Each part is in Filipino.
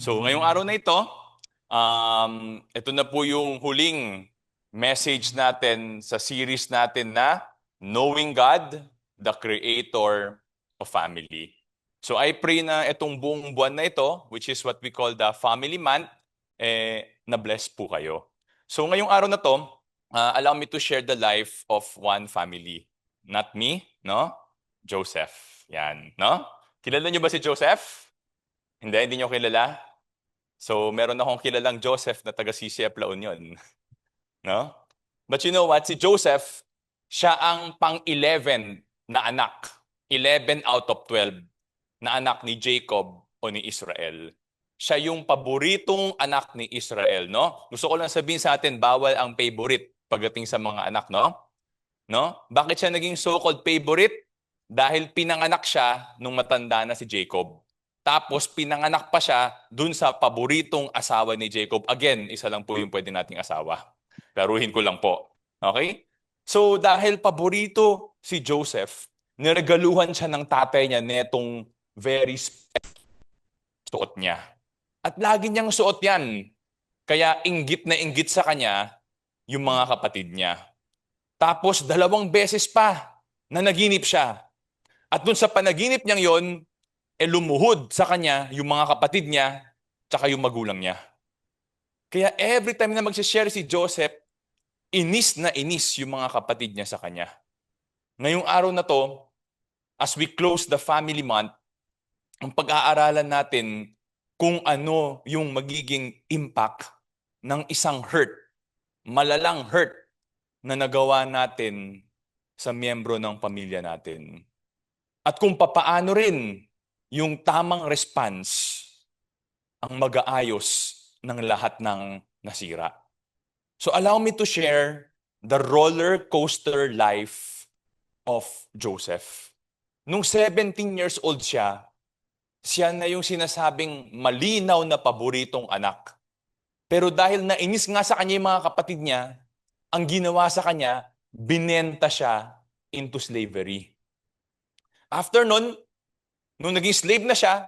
So ngayong araw na ito na po yung huling message natin sa series natin na Knowing God, the Creator of Family. So I pray na itong buong buwan na ito, which is what we call the Family Month, na-bless po kayo. So ngayong araw na to, allow me to share the life of one family. Not me, no? Joseph. Yan, no? Kilala niyo ba si Joseph? Hindi niyo kilala? So, meron akong kilalang Joseph na taga CCF La Union. No? But you know what? Si Joseph, siya ang pang-11 na anak. 11 out of 12 na anak ni Jacob o ni Israel. Siya yung paboritong anak ni Israel, no? Gusto ko lang sabihin sa atin, bawal ang favorite pagdating sa mga anak, no? No? Bakit siya naging so-called favorite? Dahil pinanganak siya nung matanda na si Jacob. Tapos pinanganak pa siya dun sa paboritong asawa ni Jacob. Again, isa lang po yung pwede nating asawa. Laruhin ko lang po. Okay? So dahil paborito si Joseph, niregaluhan siya ng tatay niya netong very suot niya. At lagi niyang suot yan. Kaya inggit na inggit sa kanya yung mga kapatid niya. Tapos 2 beses pa na naginip siya. At dun sa panaginip niyang yon, lumuhod sa kanya yung mga kapatid niya tsaka yung magulang niya. Kaya every time na magsishare si Joseph, inis na inis yung mga kapatid niya sa kanya. Ngayong araw na to, as we close the family month, ang pag-aaralan natin kung ano yung magiging impact ng isang hurt, malalang hurt na nagawa natin sa miyembro ng pamilya natin. At kung papaano rin yung tamang response ang mag-aayos ng lahat ng nasira. So allow me to share the roller coaster life of Joseph. Nung 17 years old siya, siya na yung sinasabing malinaw na paboritong anak. Pero dahil nainis nga sa kanya yung mga kapatid niya, ang ginawa sa kanya, binenta siya into slavery. After nun, nung naging slave na siya,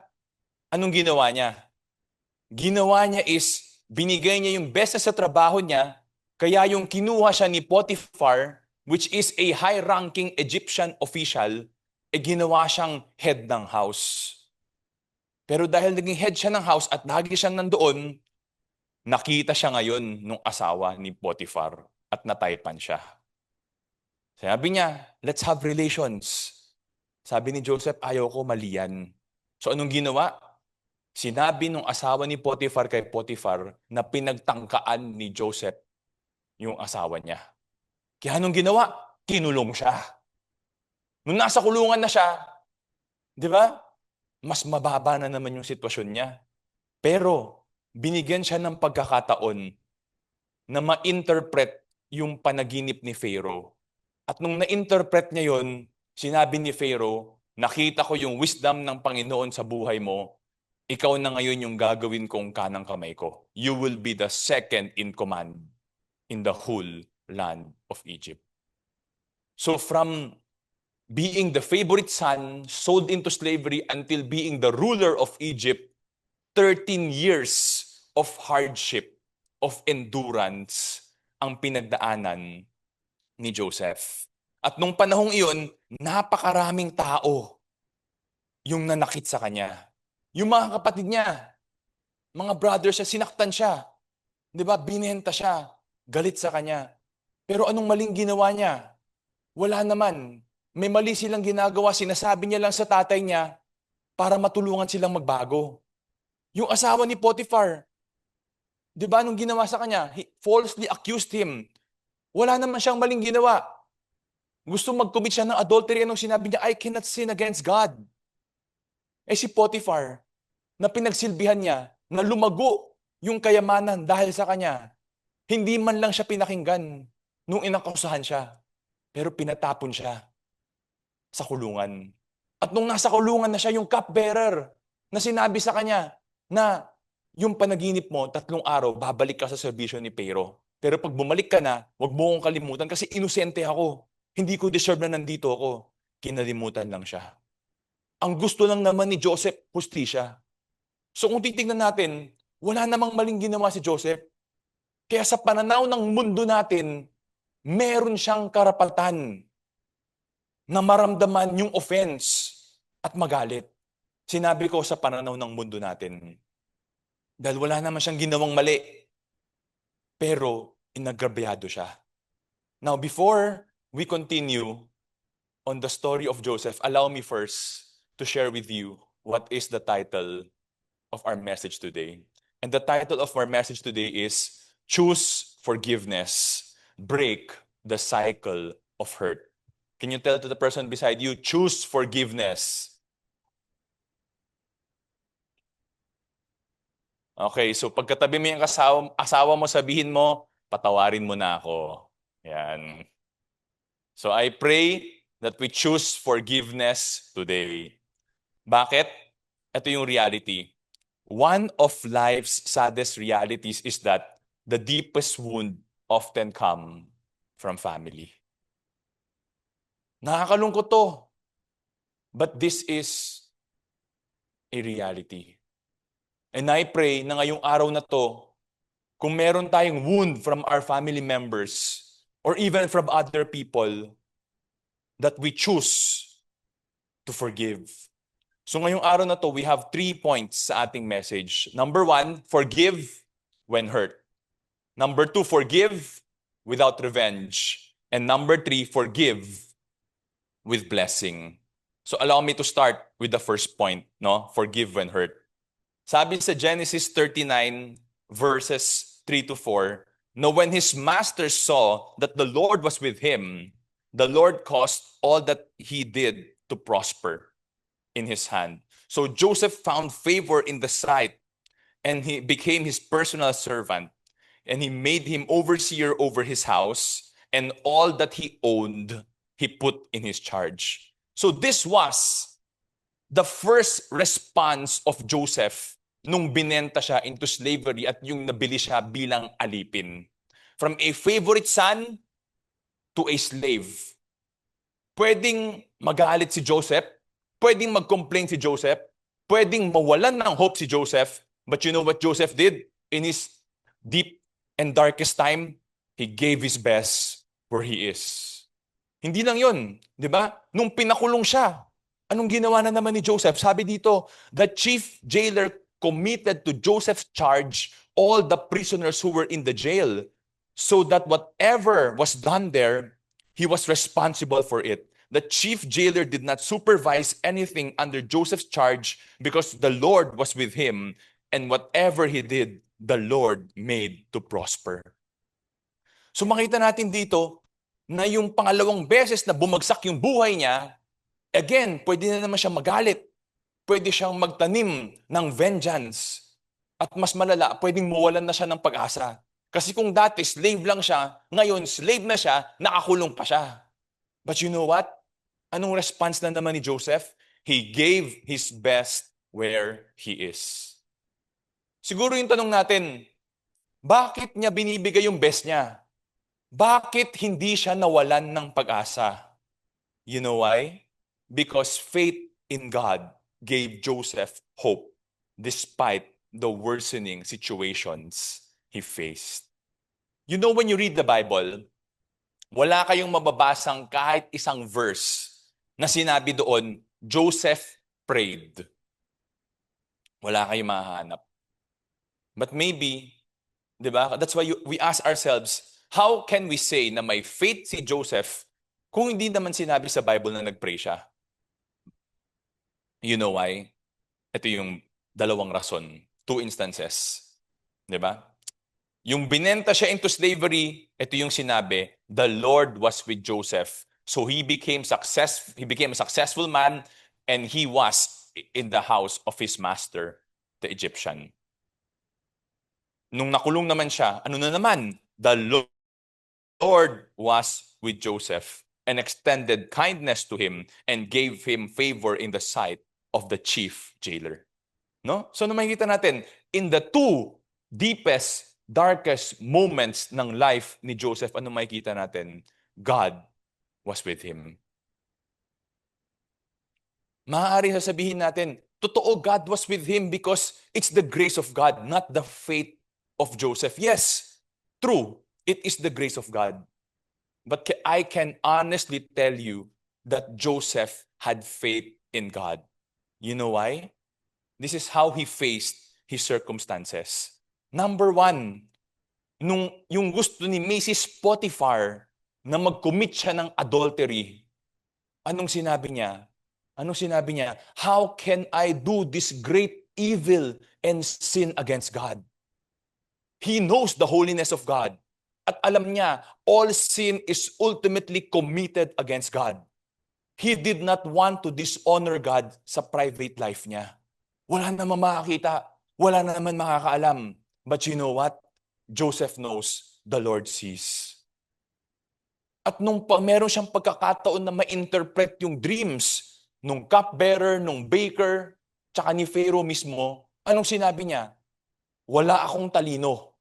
anong ginawa niya? Ginawa niya is, binigay niya yung best sa trabaho niya, kaya yung kinuha siya ni Potiphar, which is a high-ranking Egyptian official, ginawa siyang head ng house. Pero dahil naging head siya ng house at lagi siyang nandoon, nakita siya ngayon nung asawa ni Potiphar at nataypan siya. Sabi niya, let's have relations. Sabi ni Joseph, ayaw ko, mali yan. So anong ginawa? Sinabi nung asawa ni Potiphar kay Potiphar na pinagtangkaan ni Joseph yung asawa niya. Kaya anong ginawa? Kinulong siya. Nung nasa kulungan na siya, di ba? Mas mababa na naman yung sitwasyon niya. Pero binigyan siya ng pagkakataon na ma-interpret yung panaginip ni Pharaoh. At nung na-interpret niya yon, sinabi ni Pharaoh, nakita ko yung wisdom ng Panginoon sa buhay mo, ikaw na ngayon yung gagawin kong kanang kamay ko. You will be the second in command in the whole land of Egypt. So from being the favorite son, sold into slavery, until being the ruler of Egypt, 13 years of hardship, of endurance, ang pinagdaanan ni Joseph. At nung panahong iyon, napakaraming tao yung nanakit sa kanya. Yung mga kapatid niya, mga brothers siya, sinaktan siya. Di ba? Binenta siya. Galit sa kanya. Pero anong maling ginawa niya? Wala naman. May mali silang ginagawa. Sinasabi niya lang sa tatay niya para matulungan silang magbago. Yung asawa ni Potiphar, di ba, nung ginawa sa kanya, he falsely accused him. Wala naman siyang maling ginawa. Gusto mag-commit siya ng adultery, anong sinabi niya, I cannot sin against God. Si Potiphar, na pinagsilbihan niya, na lumago yung kayamanan dahil sa kanya, hindi man lang siya pinakinggan nung inakusahan siya. Pero pinatapon siya sa kulungan. At nung nasa kulungan na siya, yung cupbearer na sinabi sa kanya na yung panaginip mo, 3 araw, babalik ka sa serbisyo ni Pharaoh. Pero pag bumalik ka na, huwag mo kong kalimutan kasi inosente ako. Hindi ko deserve na nandito ako. Kinalimutan lang siya. Ang gusto lang naman ni Joseph, hustisya. So kung titignan natin, wala namang maling ginawa si Joseph. Kaya sa pananaw ng mundo natin, meron siyang karapatan na maramdaman yung offense at magalit. Sinabi ko sa pananaw ng mundo natin. Dahil wala naman siyang ginawang mali. Pero inagrabyado siya. Now, before we continue on the story of Joseph, allow me first to share with you what is the title of our message today. And the title of our message today is Choose Forgiveness, Break the Cycle of Hurt. Can you tell to the person beside you, choose forgiveness? Okay, so pagkatabi mo yung asawa mo, sabihin mo, patawarin mo na ako. Yan. So I pray that we choose forgiveness today. Bakit? Ito yung reality. One of life's saddest realities is that the deepest wound often come from family. Nakakalungkot to. But this is a reality. And I pray na ngayong araw na to, kung meron tayong wound from our family members or even from other people, that we choose to forgive. So ngayong araw na to, we have 3 points sa ating message. Number 1, forgive when hurt. Number 2, forgive without revenge. And number 3, forgive with blessing. So allow me to start with the first point, no? Forgive when hurt. Sabi sa Genesis 39 verses 3 to 4, "Now when his master saw that the Lord was with him, the Lord caused all that he did to prosper in his hand. So Joseph found favor in the sight, and he became his personal servant, and he made him overseer over his house, and all that he owned, he put in his charge." So this was the first response of Joseph nung binenta siya into slavery at yung nabili siya bilang alipin. From a favorite son to a slave. Pwedeng magalit si Joseph, pwedeng mag-complain si Joseph, pwedeng mawalan ng hope si Joseph, but you know what Joseph did in his deep and darkest time? He gave his best where he is. Hindi lang yun, di ba? Nung pinakulong siya, anong ginawa na naman ni Joseph? Sabi dito, the chief jailer committed to Joseph's charge all the prisoners who were in the jail, so that whatever was done there, he was responsible for it. The chief jailer did not supervise anything under Joseph's charge because the Lord was with him, and whatever he did, the Lord made to prosper. So makita natin dito na yung pangalawang beses na bumagsak yung buhay niya, again, pwede na naman siyang magalit. Pwede siyang magtanim ng vengeance. At mas malala, pwedeng mawalan na siya ng pag-asa. Kasi kung dati slave lang siya, ngayon slave na siya, nakakulong pa siya. But you know what? Anong response na naman ni Joseph? He gave his best where he is. Siguro yung tanong natin, bakit niya binibigay yung best niya? Bakit hindi siya nawalan ng pag-asa? You know why? Because faith in God gave Joseph hope despite the worsening situations he faced. You know, when you read the Bible, wala kayong mababasang kahit isang verse na sinabi doon, Joseph prayed. Wala kayong mahanap. But maybe, di ba? That's why we ask ourselves, how can we say na may faith si Joseph kung hindi naman sinabi sa Bible na nag-pray siya? You know why? Ito yung dalawang rason. 2 instances. Di ba? Yung binenta siya into slavery, ito yung sinabi, the Lord was with Joseph. So he became a successful man, and he was in the house of his master, the Egyptian. Nung nakulong naman siya, ano na naman? The Lord was with Joseph and extended kindness to him and gave him favor in the sight of the chief jailer. No? So, makikita natin, in the 2 deepest, darkest moments ng life ni Joseph, ano makikita natin? God was with him. Maaari sasabihin natin, Totoo, God was with him because it's the grace of God, not the faith of Joseph. Yes, true, it is the grace of God. But I can honestly tell you that Joseph had faith in God. You know why? This is how he faced his circumstances. Number one, yung gusto ni Mrs. Potiphar na mag-commit siya ng adultery, anong sinabi niya? Anong sinabi niya? How can I do this great evil and sin against God? He knows the holiness of God. At alam niya, all sin is ultimately committed against God. He did not want to dishonor God sa private life niya. Wala naman makakita. Wala naman makakaalam. But you know what? Joseph knows the Lord sees. At nung meron siyang pagkakataon na ma-interpret yung dreams nung cupbearer, nung baker, tsaka ni Pharaoh mismo, anong sinabi niya? Wala akong talino.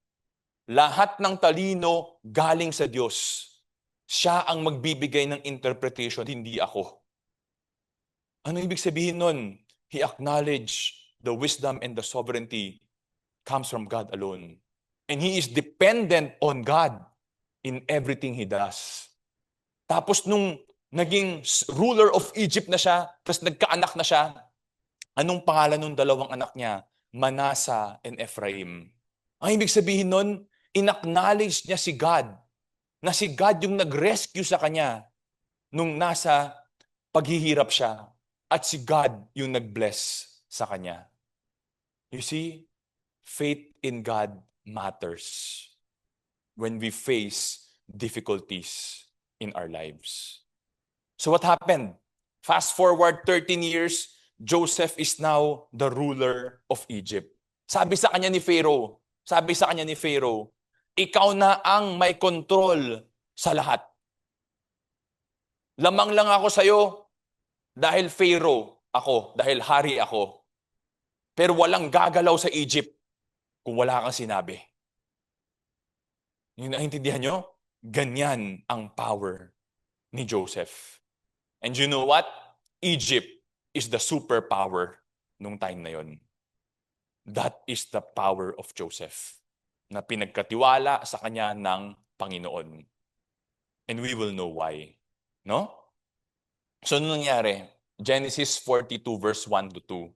Lahat ng talino galing sa Diyos. Siya ang magbibigay ng interpretation, hindi ako. Ano ibig sabihin nun? He acknowledged the wisdom and the sovereignty comes from God alone. And he is dependent on God in everything he does. Tapos nung naging ruler of Egypt na siya, tapos nagkaanak na siya, anong pangalan ng dalawang anak niya? Manasa and Ephraim. Ang ibig sabihin nun, inacknowledge niya si God, na si God yung nag-rescue sa kanya nung nasa paghihirap siya, at si God yung nag-bless sa kanya. You see, faith in God matters when we face difficulties in our lives. So what happened? Fast forward 13 years, Joseph is now the ruler of Egypt. Sabi sa kanya ni Pharaoh, ikaw na ang may control sa lahat. Lamang lang ako sa'yo dahil Pharaoh ako, dahil hari ako. Pero walang gagalaw sa Egypt kung wala kang sinabi. Yung naintindihan nyo? Ganyan ang power ni Joseph. And you know what? Egypt is the superpower nung time na yon. That is the power of Joseph na pinagkatiwala sa kanya ng Panginoon. And we will know why. No? So, ano nangyari? Genesis 42 verse 1 to 2.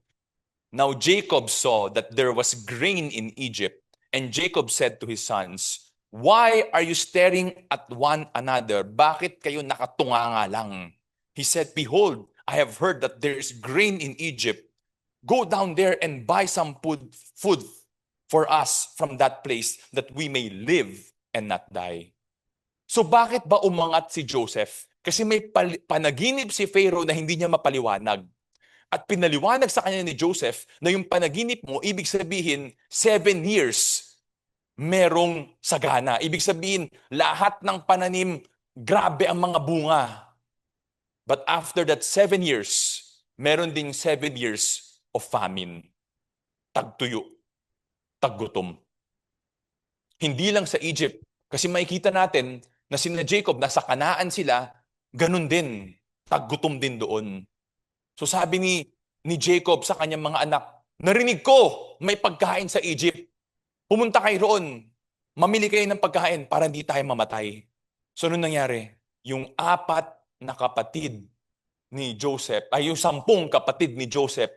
Now Jacob saw that there was grain in Egypt, and Jacob said to his sons, why are you staring at one another? Bakit kayo nakatunganga lang? He said, behold, I have heard that there is grain in Egypt. Go down there and buy some food for us from that place, that we may live and not die. So bakit ba umangat si Joseph? Kasi may panaginip si Pharaoh na hindi niya mapaliwanag. At pinaliwanag sa kanya ni Joseph na yung panaginip mo, ibig sabihin, 7 years merong sagana. Ibig sabihin, lahat ng pananim, grabe ang mga bunga. But after that 7 years, meron ding 7 years of famine. Tagtuyo, taggutom. Hindi lang sa Egypt, kasi makikita natin na sina Jacob, nasa Kanaan sila, ganun din, taggutom din doon. So sabi ni Jacob sa kanyang mga anak, narinig ko, may pagkain sa Egypt. Pumunta kayo roon. Mamili kayo ng pagkain para hindi tayo mamatay. So ano nangyari? Yung 4 na kapatid ni Joseph, ay yung 10 kapatid ni Joseph,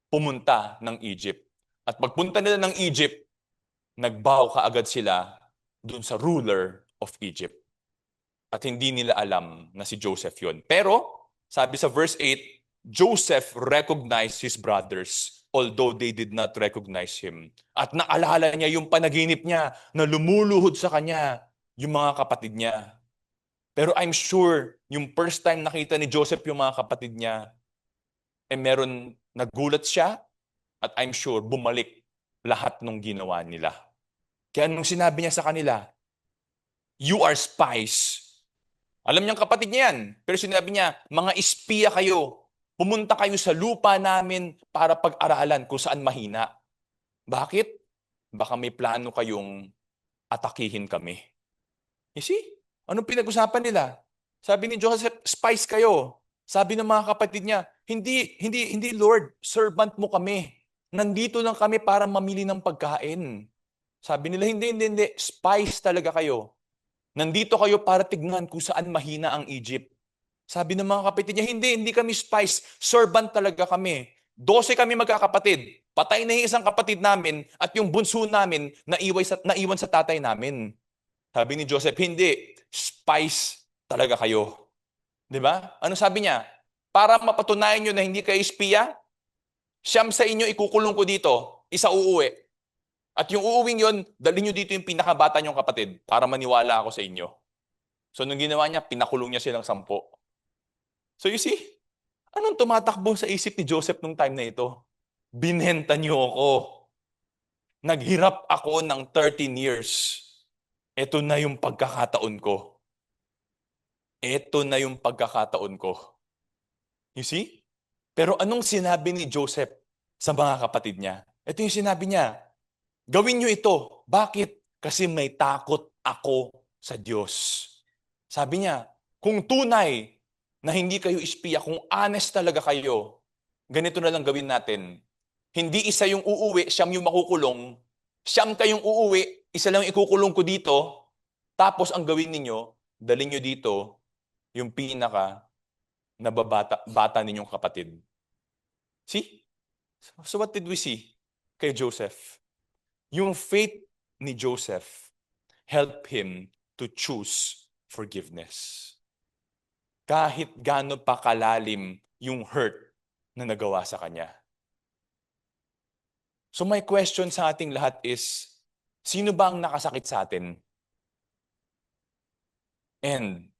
pumunta ng Egypt. At pagpunta nila ng Egypt, nagbow kaagad sila dun sa ruler of Egypt. At hindi nila alam na si Joseph yon. Pero, sabi sa verse 8, Joseph recognized his brothers, although they did not recognize him. At naalala niya yung panaginip niya na lumuluhod sa kanya yung mga kapatid niya. Pero I'm sure, yung first time nakita ni Joseph yung mga kapatid niya, meron nagulat siya, at I'm sure bumalik lahat ng ginawa nila. Kaya nung sinabi niya sa kanila, you are spies. Alam niyang kapatid niya yan. Pero sinabi niya, mga espiya kayo. Pumunta kayo sa lupa namin para pag-aralan kung saan mahina. Bakit? Baka may plano kayong atakihin kami. You see? Anong pinag-usapan nila? Sabi ni Joseph, spies kayo. Sabi ng mga kapatid niya, hindi Lord, servant mo kami. Nandito lang kami para mamili ng pagkain. Sabi nila, hindi. Spies talaga kayo. Nandito kayo para tignan kung saan mahina ang Egypt. Sabi ng mga kapatid niya, hindi kami spies. Servant talaga kami. 12 kami magkakapatid. Patay na yung isang kapatid namin at yung bunso namin naiwan sa tatay namin. Sabi ni Joseph, hindi. Spies talaga kayo. Di ba? Ano sabi niya? Para mapatunayan nyo na hindi kayo espiya, siyam sa inyo ikukulong ko dito, isa uuwi. At yung uuwing yon, dalhin nyo dito yung pinakabata nyong kapatid para maniwala ako sa inyo. So nung ginawa niya, pinakulong niya silang 10. So you see, anong tumatakbo sa isip ni Joseph nung time na ito? Binenta niyo ako. Naghirap ako ng 13 years. Ito na yung pagkakataon ko. Ito na yung pagkakataon ko. You see? Pero anong sinabi ni Joseph sa mga kapatid niya? Ito yung sinabi niya, gawin niyo ito. Bakit? Kasi may takot ako sa Diyos. Sabi niya, kung tunay na hindi kayo espiya, kung honest talaga kayo, ganito na lang gawin natin. Hindi isa yung uuwi, siyam yung makukulong. Siyam kayong uuwi, isa lang yung ikukulong ko dito. Tapos ang gawin ninyo, dalhin nyo dito yung pinaka bata ninyong kapatid. See? So what did we see kay Joseph? Yung faith ni Joseph helped him to choose forgiveness. Kahit gaano pa kalalim yung hurt na nagawa sa kanya. So my question sa ating lahat is, sino ba ang nakasakit sa atin? And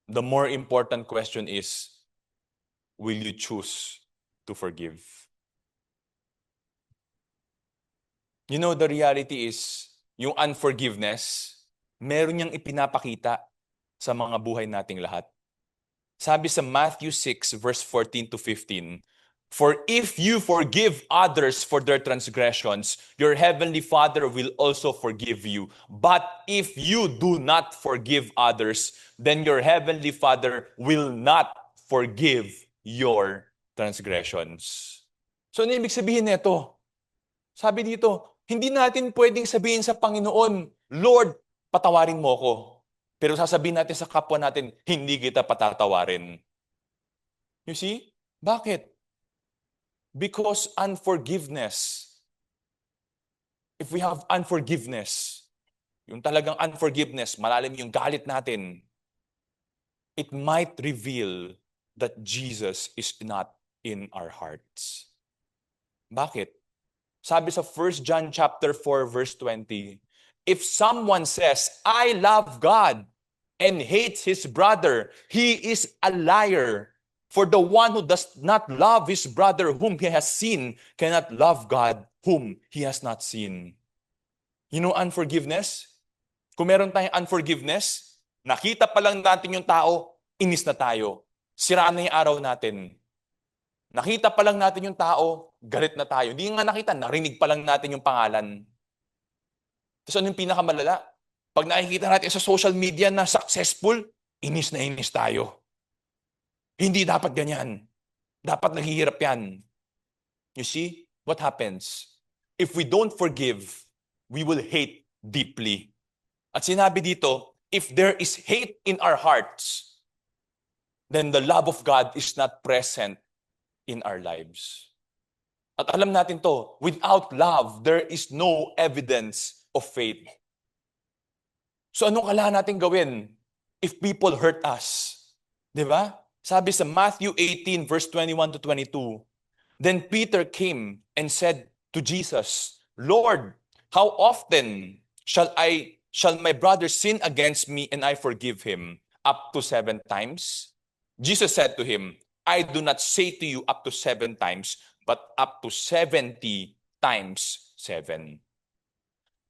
the more important question is, will you choose to forgive? You know, the reality is, yung unforgiveness, meron niyang ipinapakita sa mga buhay nating lahat. Sabi sa Matthew 6, verse 14 to 15, for if you forgive others for their transgressions, your heavenly Father will also forgive you. But if you do not forgive others, then your heavenly Father will not forgive your transgressions. So, ano ibig sabihin nito? Sabi dito, hindi natin pwedeng sabihin sa Panginoon, Lord, patawarin mo ako. Pero sasabihin natin sa kapwa natin, hindi kita patatawarin. You see? Bakit? Because unforgiveness, if we have unforgiveness, yung talagang unforgiveness, malalim yung galit natin, it might reveal that Jesus is not in our hearts. Bakit? Sabi sa 1 John chapter 4 verse 20, if someone says, I love God and hates his brother, he is a liar. For the one who does not love his brother whom he has seen cannot love God whom he has not seen. You know unforgiveness? Kung meron tayong unforgiveness, nakita pa lang natin yung tao, inis na tayo. Sira na yung araw natin. Nakita pa lang natin yung tao, galit na tayo. Hindi nga nakita, narinig pa lang natin yung pangalan. Tapos ano yung pinakamalala? Pag nakikita natin sa social media na successful, inis na inis tayo. Hindi dapat ganyan. Dapat naghihirap yan. You see, what happens? If we don't forgive, we will hate deeply. At sinabi dito, if there is hate in our hearts, then the love of God is not present in our lives. At alam natin to, without love, there is no evidence of faith. So anong kailangan natin gawin if people hurt us? Di ba? Sabi sa Matthew 18 verse 21 to 22, then Peter came and said to Jesus, Lord, how often shall my brother sin against me and I forgive him? Up to 7 times? Jesus said to him, I do not say to you up to 7 times, but up to 70 times 7.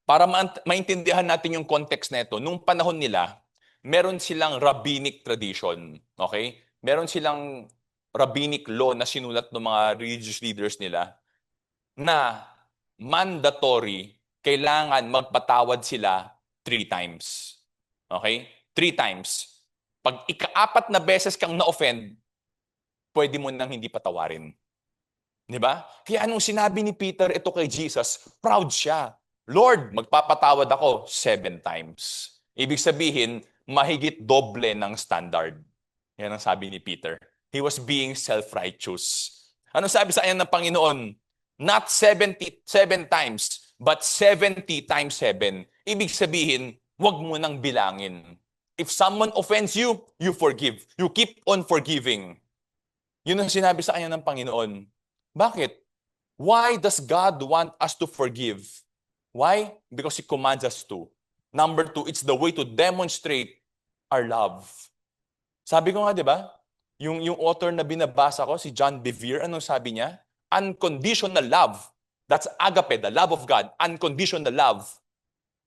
Para maintindihan natin yung context nito, nung panahon nila, meron silang rabbinic tradition. Okay? Meron silang rabbinic law na sinulat ng mga religious leaders nila na mandatory, kailangan magpatawad sila 3 times. Okay? 3 times. Pag ika-4 na beses kang na-offend, pwede mo nang hindi patawarin. Di ba? Kaya anong sinabi ni Peter ito kay Jesus, proud siya. Lord, magpapatawad ako 7 times. Ibig sabihin, mahigit doble ng standard. Yan ang sabi ni Peter. He was being self-righteous. Ano sabi sa kanya ng Panginoon? Not 77 times, but 70 times 7. Ibig sabihin, wag mo nang bilangin. If someone offends you, you forgive. You keep on forgiving. Yun ang sinabi sa kanya ng Panginoon. Bakit? Why does God want us to forgive? Why? Because He commands us to. Number 2, it's the way to demonstrate our love. Sabi ko nga, di ba? Yung author na binabasa ko, si John Bevere, anong sabi niya? Unconditional love. That's agape, the love of God. Unconditional love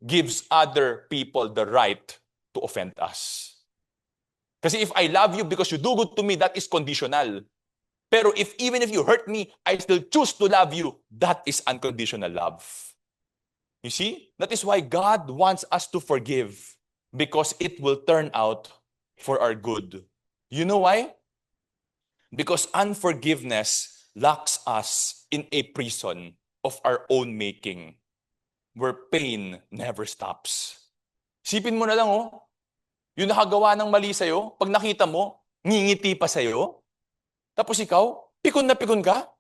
gives other people the right to offend us. Kasi if I love you because you do good to me, that is conditional. Pero even if you hurt me, I still choose to love you. That is unconditional love. You see? That is why God wants us to forgive, because it will turn out for our good. You know why? Because unforgiveness locks us in a prison of our own making, where pain never stops. Sipin mo na lang, yung nakagawa ng mali sa'yo, pag nakita mo, ngingiti pa sa'yo, tapos ikaw, pikon na pikon ka?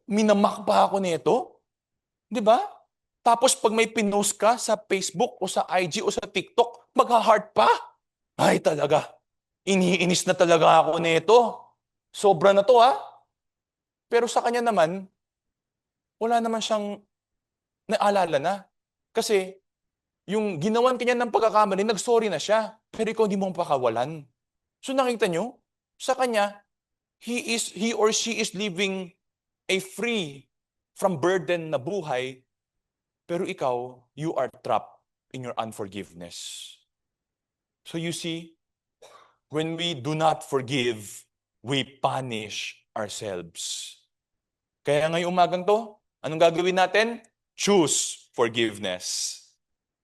Minamak pa ako nito? Di ba? Tapos pag may pinost ka sa Facebook o sa IG o sa TikTok, magha-heart pa? Ay talaga, iniinis na talaga ako nito. Sobra na to Pero sa kanya naman, wala naman siyang naalala na. Kasi yung ginawan kanya ng pagkakamali, nag-sorry na siya. Pero ikaw hindi mo pakawalan. So nakita nyo, sa kanya, he or she is living a free from burden na buhay, pero ikaw, you are trapped in your unforgiveness. So you see, when we do not forgive, we punish ourselves. Kaya ngayong umagang to, anong gagawin natin? Choose forgiveness.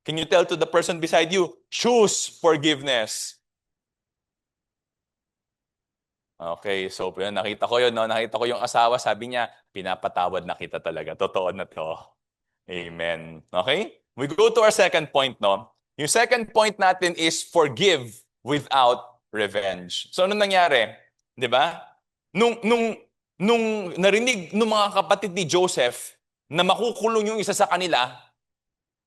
Can you tell to the person beside you, choose forgiveness? Okay, so nakita ko yun, no? Nakita ko yung asawa, sabi niya, pinapatawad na kita talaga. Totoo na to. Amen. Okay? We go to our second point, no? Yung second point natin is forgive without revenge. So, ano nangyari? Di ba? Nung narinig ng mga kapatid ni Joseph na makukulong yung isa sa kanila,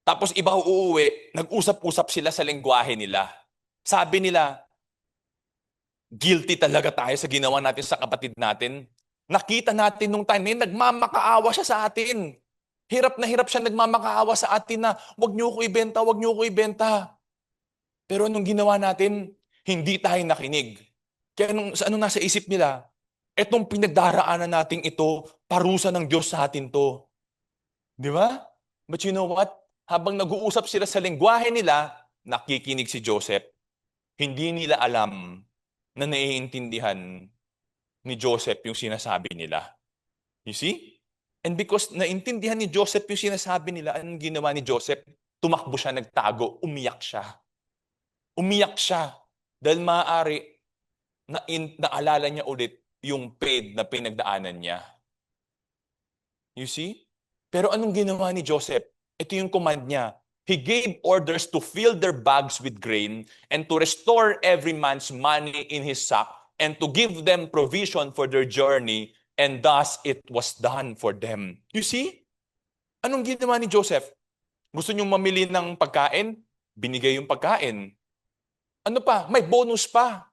tapos iba uuwi, nag-usap-usap sila sa lengguwahe nila. Sabi nila, guilty talaga tayo sa ginawa natin sa kapatid natin. Nakita natin nung time na yun, nagmamakaawa siya sa atin. Hirap na hirap siya nagmamakaawa sa atin na, wag niyo ko ibenta, wag niyo ko ibenta. Pero anong ginawa natin? Hindi tayo nakinig. Kaya anong nasa isip nila? Etong pinagdaraanan nating ito, parusa ng Diyos sa atin to. Di ba? But you know what? Habang nag-uusap sila sa lengguwahe nila, nakikinig si Joseph. Hindi nila alam na naiintindihan ni Joseph yung sinasabi nila. You see? And because naintindihan ni Joseph yung sinasabi nila, anong ginawa ni Joseph? Tumakbo siya, nagtago, umiyak siya. Umiyak siya dahil maaari na naalala niya ulit yung pain na pinagdaanan niya. You see? Pero anong ginawa ni Joseph? Ito yung command niya. He gave orders to fill their bags with grain and to restore every man's money in his sack and to give them provision for their journey, and thus it was done for them. You see? Anong ginawa ni Joseph? Gusto niyong mamili ng pagkain? Binigay yung pagkain. Ano pa? May bonus pa.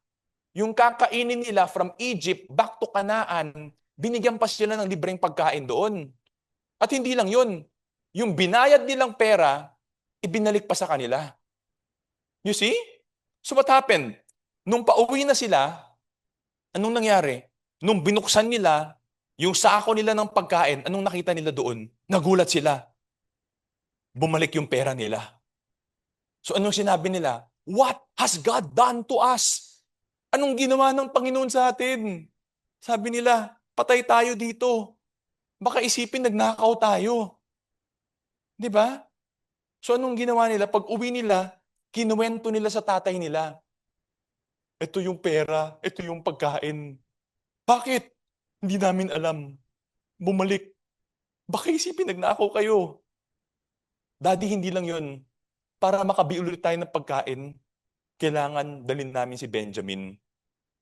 Yung kakainin nila from Egypt back to Canaan, binigyan pa sila ng libreng pagkain doon. At hindi lang yun. Yung binayad nilang pera, ibinalik pa sa kanila. You see? So what happened? Nung pauwi na sila, anong nangyari? Nung binuksan nila, yung sako nila ng pagkain, anong nakita nila doon? Nagulat sila. Bumalik yung pera nila. So anong sinabi nila? What has God done to us? Anong ginawa ng Panginoon sa atin? Sabi nila, patay tayo dito. Baka isipin nagnakaw tayo. Di ba? So anong ginawa nila? Pag uwi nila, kinuwento nila sa tatay nila. Ito yung pera, ito yung pagkain. Bakit? Hindi namin alam. Bumalik. Baka isipin nagnakaw kayo. Daddy, hindi lang yun. Para makabi ulit tayo ng pagkain, kailangan dalhin namin si Benjamin.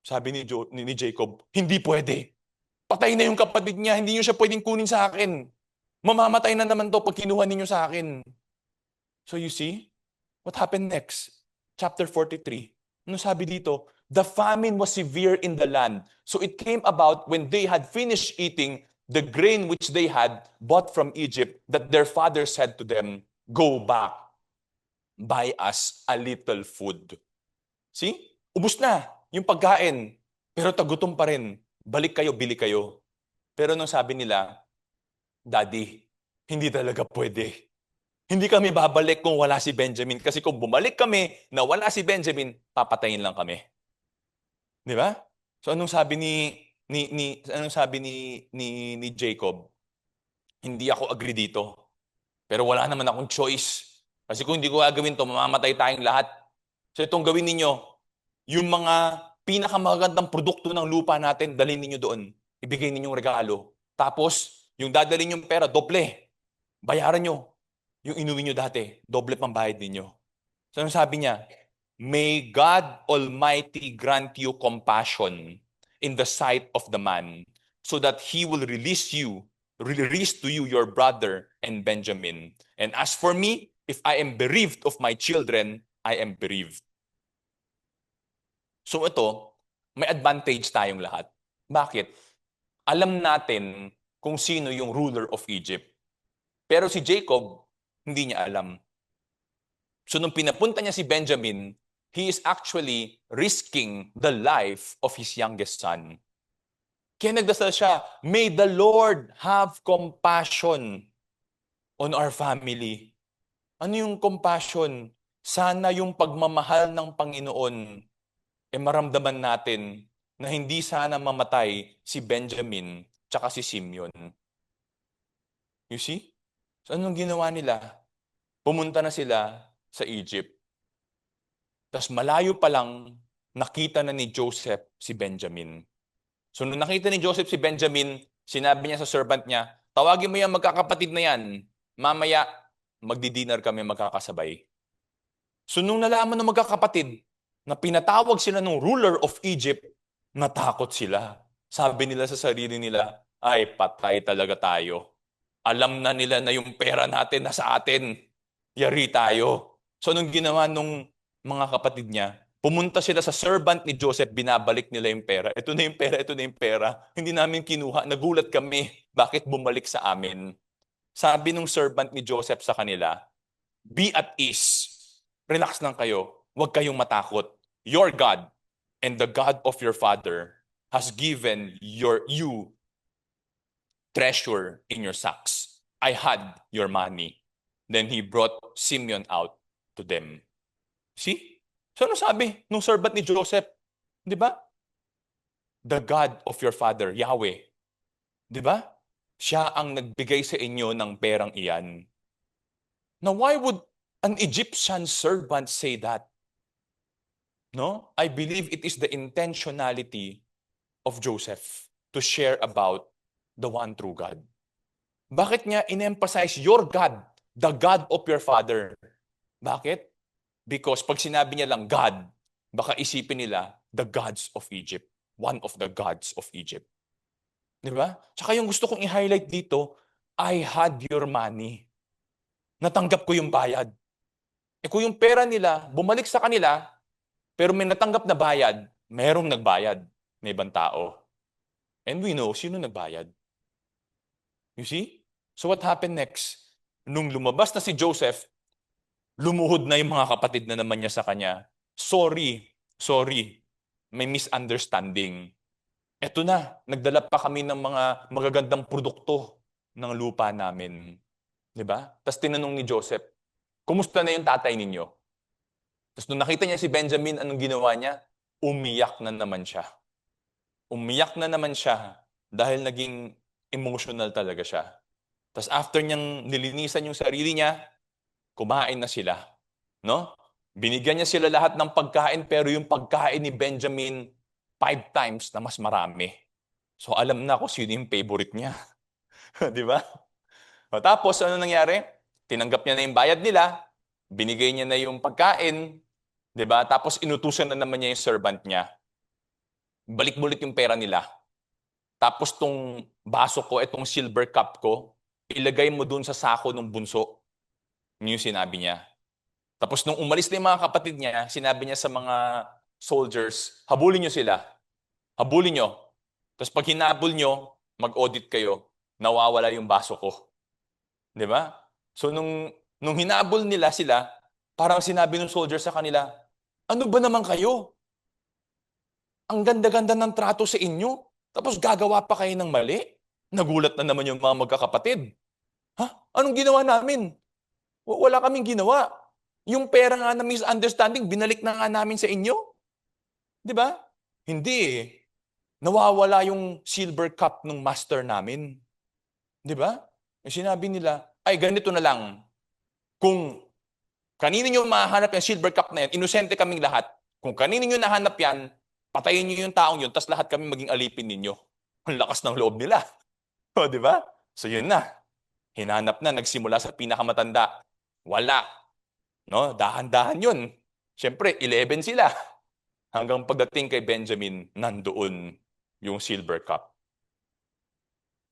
Sabi ni Jacob, hindi pwede. Patay na yung kapatid niya, hindi niyo siya pwedeng kunin sa akin. Mamamatay na naman to pag kinuha ninyo sa akin. So you see, what happened next? Chapter 43. Ano sabi dito? The famine was severe in the land. So it came about when they had finished eating the grain which they had bought from Egypt, that their father said to them, go back, buy us a little food. See? Ubus na yung pagkain. Pero tagutom pa rin. Balik kayo, bili kayo. Pero nung sabi nila, Daddy, hindi talaga pwede. Hindi kami babalik kung wala si Benjamin. Kasi kung bumalik kami na wala si Benjamin, papatayin lang kami. Di ba? So anong sabi ni Jacob? Hindi ako agree dito. Pero wala naman akong choice. Kasi kung hindi ko gagawin to, mamamatay tayong lahat. So itong gawin ninyo, yung mga pinakamagandang produkto ng lupa natin, dalhin ninyo doon. Ibigay ninyong regalo. Tapos, yung dadalhin yung pera, doble. Bayaran nyo. Yung inuwi nyo dati, doble pang bayad ninyo. So anong sabi niya? May God Almighty grant you compassion in the sight of the man, so that he will release to you your brother and Benjamin. And as for me, if I am bereaved of my children, I am bereaved. So ito, may advantage tayong lahat. Bakit? Alam natin kung sino yung ruler of Egypt. Pero si Jacob, hindi niya alam. So nung pinapunta niya si Benjamin, he is actually risking the life of his youngest son. Kaya nagdasal siya, may the Lord have compassion on our family. Ano yung compassion? Sana yung pagmamahal ng Panginoon maramdaman natin na hindi sana mamatay si Benjamin tsaka si Simeon. You see? So anong ginawa nila? Pumunta na sila sa Egypt. Tapos malayo pa lang, nakita na ni Joseph si Benjamin. So nung nakita ni Joseph si Benjamin, sinabi niya sa servant niya, tawagin mo yan magkakapatid na yan. Mamaya, magdi-dinner kami magkakasabay. So nung nalaman ng magkakapatid na pinatawag sila ng ruler of Egypt, natakot sila. Sabi nila sa sarili nila, ay patay talaga tayo. Alam na nila na yung pera natin nasa atin. Yari tayo. So anong ginawa nung mga kapatid niya? Pumunta sila sa servant ni Joseph, binabalik nila yung pera. Ito na yung pera, ito na yung pera. Hindi namin kinuha, nagulat kami. Bakit bumalik sa amin? Sabi nung servant ni Joseph sa kanila, be at ease. Relax lang kayo. Huwag kayong matakot. Your God and the God of your father has given you treasure in your sacks. I had your money. Then he brought Simeon out to them. See? So ano sabi nung servant ni Joseph? Di ba? The God of your father, Yahweh. Di ba? Siya ang nagbigay sa inyo ng perang iyan. Now, why would an Egyptian servant say that? No? I believe it is the intentionality of Joseph to share about the one true God. Bakit niya in-emphasize your God, the God of your father? Bakit? Because pag sinabi niya lang God, baka isipin nila the gods of Egypt. One of the gods of Egypt. Di ba? Tsaka yung gusto kong i-highlight dito, I had your money. Natanggap ko yung bayad. Kung yung pera nila, bumalik sa kanila, pero may natanggap na bayad, merong nagbayad na ibang tao. And we know sino nagbayad. You see? So what happened next? Nung lumabas na si Joseph, lumuhod na yung mga kapatid na naman niya sa kanya. Sorry, may misunderstanding. Eto na, nagdala pa kami ng mga magagandang produkto ng lupa namin. Diba? Tapos tinanong ni Joseph, kumusta na yung tatay ninyo? Tapos nung nakita niya si Benjamin, anong ginawa niya? Umiyak na naman siya. Umiyak na naman siya dahil naging emotional talaga siya. Tapos after niyang nilinisan yung sarili niya, kumain na sila. No? Binigyan niya sila lahat ng pagkain, pero yung pagkain ni Benjamin, 5 times na mas marami. So alam na kung sino yung favorite niya. Di ba? O, tapos ano nangyari? Tinanggap niya na yung bayad nila, binigay niya na yung pagkain, di ba? Tapos inutusan na naman niya yung servant niya. Balik-bulit yung pera nila. Tapos tong baso ko, itong silver cup ko, ilagay mo dun sa sako ng bunso. Yun yung sinabi niya. Tapos nung umalis na yung mga kapatid niya, sinabi niya sa mga soldiers, habulin niyo sila. Habulin niyo. Tapos pag hinabol niyo, mag-audit kayo. Nawawala yung baso ko. Di ba? So nung hinabol nila sila, parang sinabi ng soldier sa kanila, ano ba naman kayo? Ang ganda-ganda ng trato sa inyo. Tapos gagawa pa kayo ng mali? Nagulat na naman yung mga magkakapatid. Ha? Anong ginawa namin? Wala kaming ginawa. Yung pera nga na misunderstanding, binalik na nga namin sa inyo. Di ba? Hindi eh. Nawawala yung silver cup ng master namin. Di ba? Sinabi nila, ay ganito na lang. Kung kanino nyo mahanap yung silver cup na yan, inosente kaming lahat. Kung kanino nyo nahanap yan, patayin nyo yung taong yun, tapos lahat kami maging alipin ninyo. Ang lakas ng loob nila. O, di ba? So yun na. Hinanap na, nagsimula sa pinakamatanda. Wala. No? Dahan-dahan yun. Siyempre, 11 sila. Hanggang pagdating kay Benjamin, nandoon yung silver cup.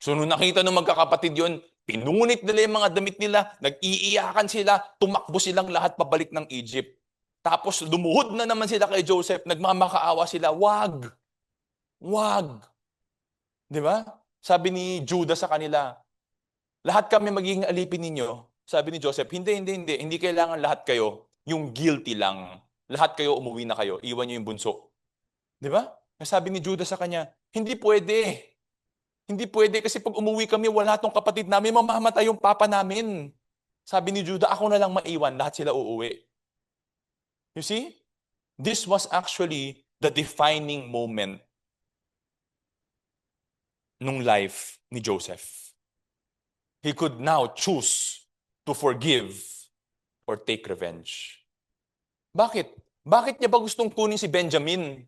So nung nakita ng magkakapatid yun, pinunit nila yung mga damit nila, nag-iiyakan sila, tumakbo silang lahat pabalik ng Egypt. Tapos lumuhod na naman sila kay Joseph, nagmamakaawa sila, wag, wag. Di ba? Sabi ni Judah sa kanila, lahat kami magiging alipin ninyo. Sabi ni Joseph, hindi kailangan lahat kayo, yung guilty lang. Lahat kayo umuwi na kayo, iwan nyo yung bunso. Di ba? Sabi ni Judah sa kanya, hindi pwede. Hindi pwede kasi pag umuwi kami, wala tong kapatid namin, mamamatay yung papa namin. Sabi ni Judah, ako na lang maiwan, lahat sila uuwi. You see? This was actually the defining moment nung life ni Joseph. He could now choose to forgive or take revenge. Bakit? Bakit niya ba gustong kunin si Benjamin?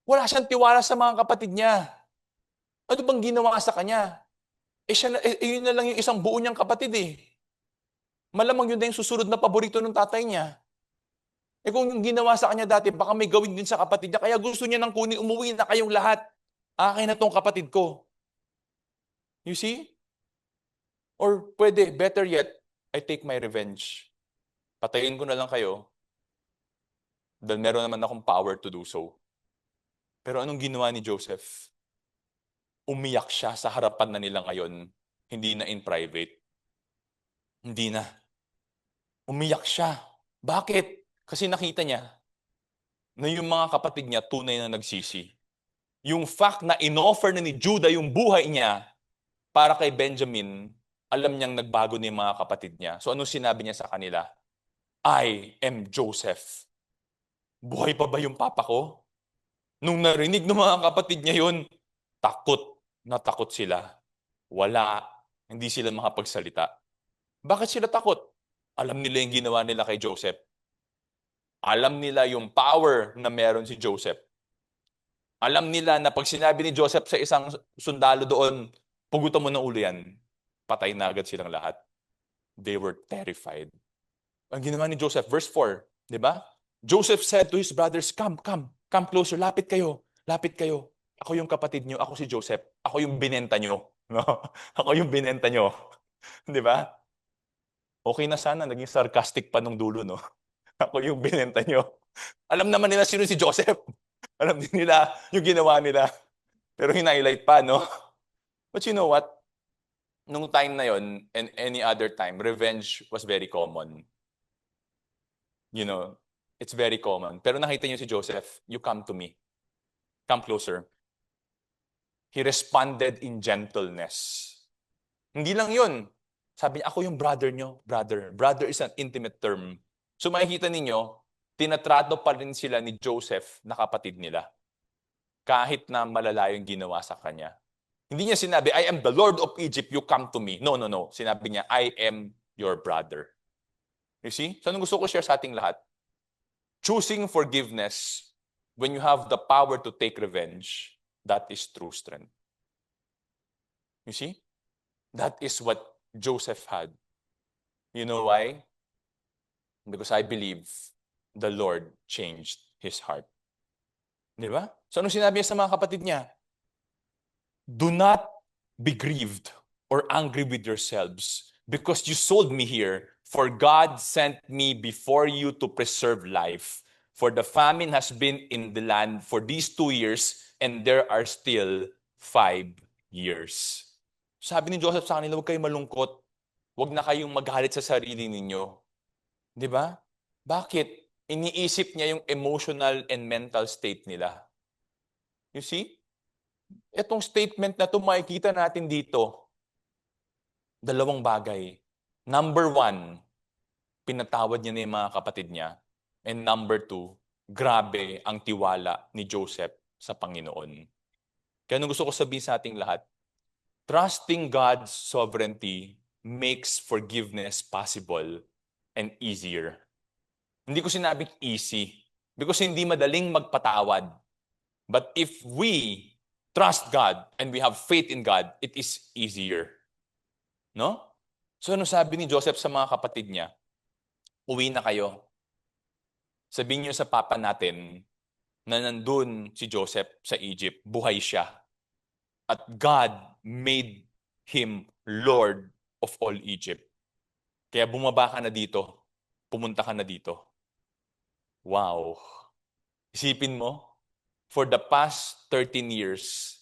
Wala siyang tiwala sa mga kapatid niya. Ano bang ginawa sa kanya? Yun na lang yung isang buo niyang kapatid eh. Malamang yun na yung susunod na paborito ng tatay niya. Kung yung ginawa sa kanya dati, baka may gawin din sa kapatid niya. Kaya gusto niya nang kunin, umuwi na kayong lahat. Akin na tong kapatid ko. You see? Or pwede, better yet, I take my revenge. Patayin ko na lang kayo dahil meron naman akong power to do so. Pero anong ginawa ni Joseph? Umiyak siya sa harapan na nila ngayon, hindi na in private. Hindi na. Umiyak siya. Bakit? Kasi nakita niya na yung mga kapatid niya tunay na nagsisi. Yung fact na inoffer na ni Judah yung buhay niya para kay Benjamin, alam niyang nagbago na yung mga kapatid niya. So anong sinabi niya sa kanila? I am Joseph. Buhay pa ba yung papa ko? Nung narinig ng mga kapatid niya yun, natakot sila. Wala, hindi sila makapagsalita. Bakit sila takot? Alam nila yung ginawa nila kay Joseph. Alam nila yung power na meron si Joseph. Alam nila na pag sinabi ni Joseph sa isang sundalo doon, pugutan mo ng ulo yan, patay na agad silang lahat. They were terrified. Ang ginawa ni Joseph, verse 4, di ba? Joseph said to his brothers, come closer, lapit kayo. Ako yung kapatid nyo, ako si Joseph. Ako yung binenta nyo. No? Ako yung binenta nyo. Di ba? Okay na sana, naging sarcastic pa nung dulo, no? Ako yung binenta nyo. Alam naman nila sino si Joseph. Alam din nila yung ginawa nila. Pero hinighlight pa, no? But you know what? Nung time na yon and any other time, revenge was very common. You know, it's very common. Pero nakita niyo si Joseph, you come to me. Come closer. He responded in gentleness. Hindi lang yun. Sabi niya, ako yung brother nyo. Brother. Brother is an intimate term. So makikita ninyo, tinatrato pa rin sila ni Joseph na kapatid nila. Kahit na malala yung ginawa sa kanya. Hindi niya sinabi, I am the Lord of Egypt, you come to me. No. Sinabi niya, I am your brother. You see? So anong gusto ko share sa ating lahat? Choosing forgiveness when you have the power to take revenge, that is true strength. You see? That is what Joseph had. You know why? Because I believe the Lord changed his heart. Di ba? So anong sinabi niya sa mga kapatid niya? Do not be grieved or angry with yourselves because you sold me here. For God sent me before you to preserve life. For the famine has been in the land for these 2 years, and there are still 5 years. Sabi ni Joseph sa kanila, huwag kayong malungkot. Huwag na kayong magalit sa sarili ninyo. Di ba? Bakit? Iniisip niya yung emotional and mental state nila. You see? Itong statement na ito, makikita natin dito, dalawang bagay. Number one, pinatawad niya na yung mga kapatid niya. And number two, grabe ang tiwala ni Joseph sa Panginoon. Kaya anong gusto ko sabihin sa ating lahat? Trusting God's sovereignty makes forgiveness possible and easier. Hindi ko sinabing easy because hindi madaling magpatawad. But if we trust God and we have faith in God, it is easier. No? So ano sabi ni Joseph sa mga kapatid niya? Uwi na kayo. Sabihin niyo sa papa natin na nandun si Joseph sa Egypt, buhay siya. At God made him Lord of all Egypt. Kaya bumaba ka na dito. Pumunta ka na dito. Wow. Isipin mo, for the past 13 years,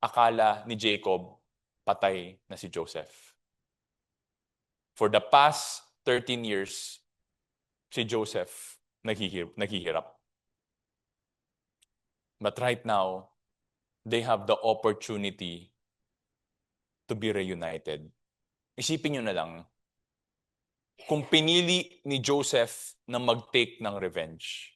akala ni Jacob, patay na si Joseph. For the past 13 years, si Joseph naghihirap. But right now, they have the opportunity to be reunited. Isipin nyo na lang, kung pinili ni Joseph na mag-take ng revenge,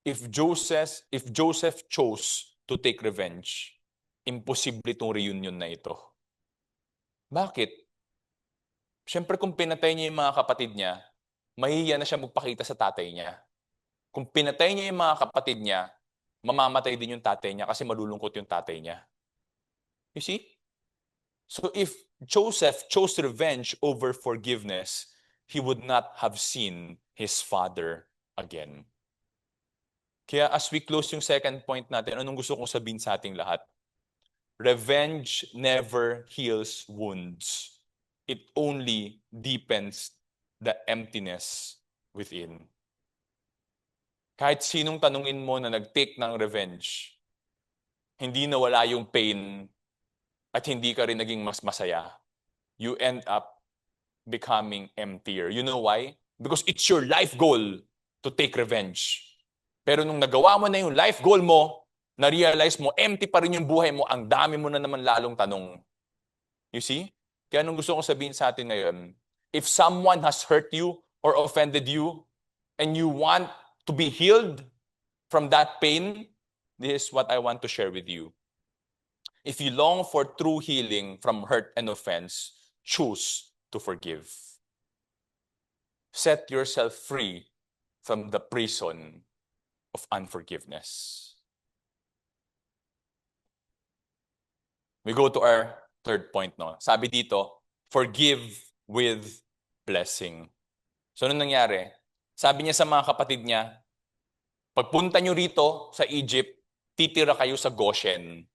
if Joseph chose to take revenge, imposible itong reunion na ito. Bakit? Siyempre kung pinatay niya yung mga kapatid niya, mahihiya na siya magpakita sa tatay niya. Kung pinatay niya yung mga kapatid niya, mamamatay din yung tatay niya kasi malulungkot yung tatay niya. You see? So if Joseph chose revenge over forgiveness, he would not have seen his father again. Kaya as we close yung second point natin, anong gusto kong sabihin sa ating lahat? Revenge never heals wounds. It only deepens the emptiness within. Kahit sinong tanungin mo na nag-take ng revenge, hindi nawala yung pain at hindi ka rin naging mas masaya. You end up becoming emptier. You know why? Because it's your life goal to take revenge. Pero nung nagawa mo na yung life goal mo, na-realize mo, empty pa rin yung buhay mo, ang dami mo na naman lalong tanong. You see? Kaya nung gusto kong sabihin sa atin ngayon, if someone has hurt you or offended you, and you want to be healed from that pain, this is what I want to share with you. If you long for true healing from hurt and offense, choose to forgive. Set yourself free from the prison of unforgiveness. We go to our third point, no? Sabi dito, forgive with blessing. So, ano nangyari? Sabi niya sa mga kapatid niya, pagpunta nyo rito sa Egypt, titira kayo sa Goshen.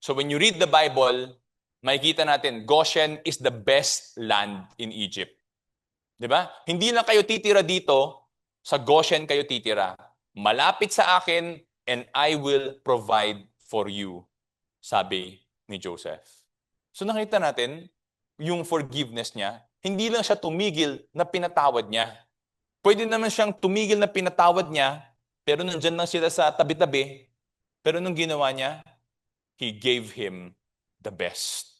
So, when you read the Bible, makikita natin, Goshen is the best land in Egypt. Diba? Hindi lang kayo titira dito, sa Goshen kayo titira. Malapit sa akin, and I will provide for you, sabi ni Joseph. So nakita natin, yung forgiveness niya, hindi lang siya tumigil na pinatawad niya. Pwede naman siyang tumigil na pinatawad niya, pero nandyan lang sila sa tabi-tabi. Pero nung ginawa niya, He gave him the best.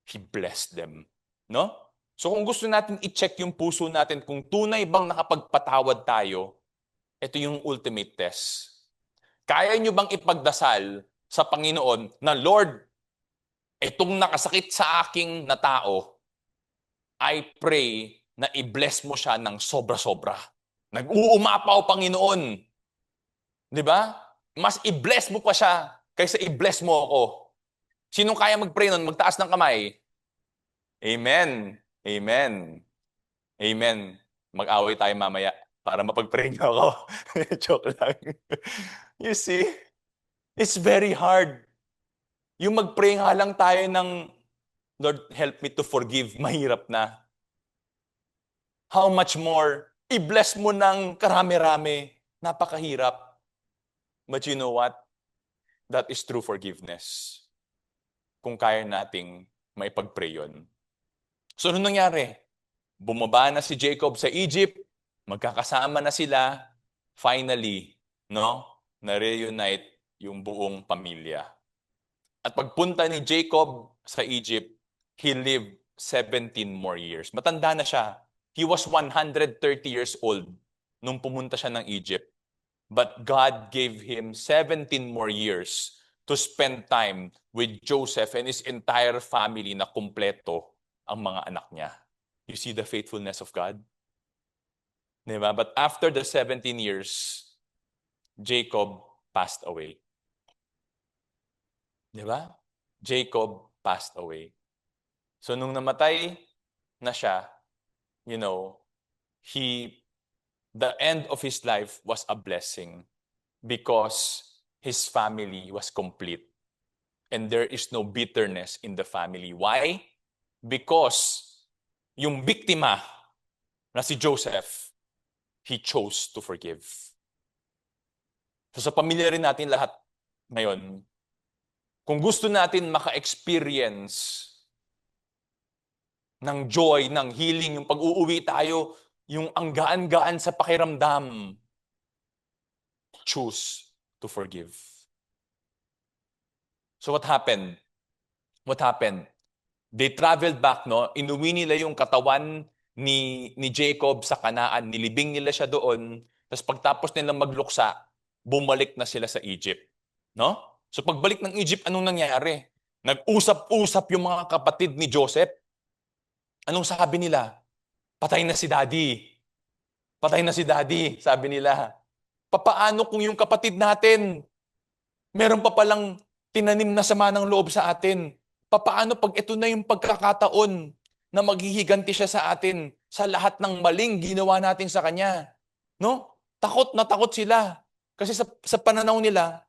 He blessed them. No? So kung gusto natin i-check yung puso natin kung tunay bang nakapagpatawad tayo, ito yung ultimate test. Kaya nyo bang ipagdasal sa Panginoon na, Lord, itong nakasakit sa aking na tao, I pray na i-bless mo siya ng sobra-sobra. Nag-uumapaw, Panginoon. Di ba? Mas i-bless mo pa siya kaysa i-bless mo ako. Sinong kaya mag-pray nun? Magtaas ng kamay. Amen. Amen. Amen. Mag-away tayo mamaya para mapag-pray niyo ako. Joke lang. You see, it's very hard. Yung mag-pray nga lang tayo ng Lord, help me to forgive, mahirap na. How much more? I-bless mo ng karami-rami. Napakahirap. But you know what? That is true forgiveness. Kung kaya nating maipag-pray yun. So, ano nangyari? Bumaba na si Jacob sa Egypt. Magkakasama na sila. Finally, no? Na-reunite yung buong pamilya. At pagpunta ni Jacob sa Egypt, he lived 17 more years. Matanda na siya. He was 130 years old nung pumunta siya ng Egypt. But God gave him 17 more years to spend time with Joseph and his entire family na kumpleto ang mga anak niya. You see the faithfulness of God? Diba? But after the 17 years, Jacob passed away. Diba? Jacob passed away. So nung namatay na siya, you know, the end of his life was a blessing because his family was complete. And there is no bitterness in the family. Why? Because yung biktima na si Joseph, he chose to forgive. So sa pamilya rin natin lahat ngayon, kung gusto natin maka-experience ng joy, ng healing, yung pag-uuwi tayo, yung ang gaan-gaan sa pakiramdam, choose to forgive. So what happened? What happened? They traveled back, no? Inuwi nila yung katawan ni Jacob sa Kanaan. Nilibing nila siya doon. Tapos pagtapos nilang magluksa, bumalik na sila sa Egypt. No? So pagbalik ng Egypt, anong nangyari? Nag-usap-usap yung mga kapatid ni Joseph. Anong sabi nila? Patay na si Daddy. Patay na si Daddy, sabi nila. Papaano kung yung kapatid natin, meron pa palang tinanim na sama ng loob sa atin? Papaano pag ito na yung pagkakataon na maghihiganti siya sa atin sa lahat ng maling ginawa natin sa kanya? No? Takot na takot sila. Kasi sa pananaw nila,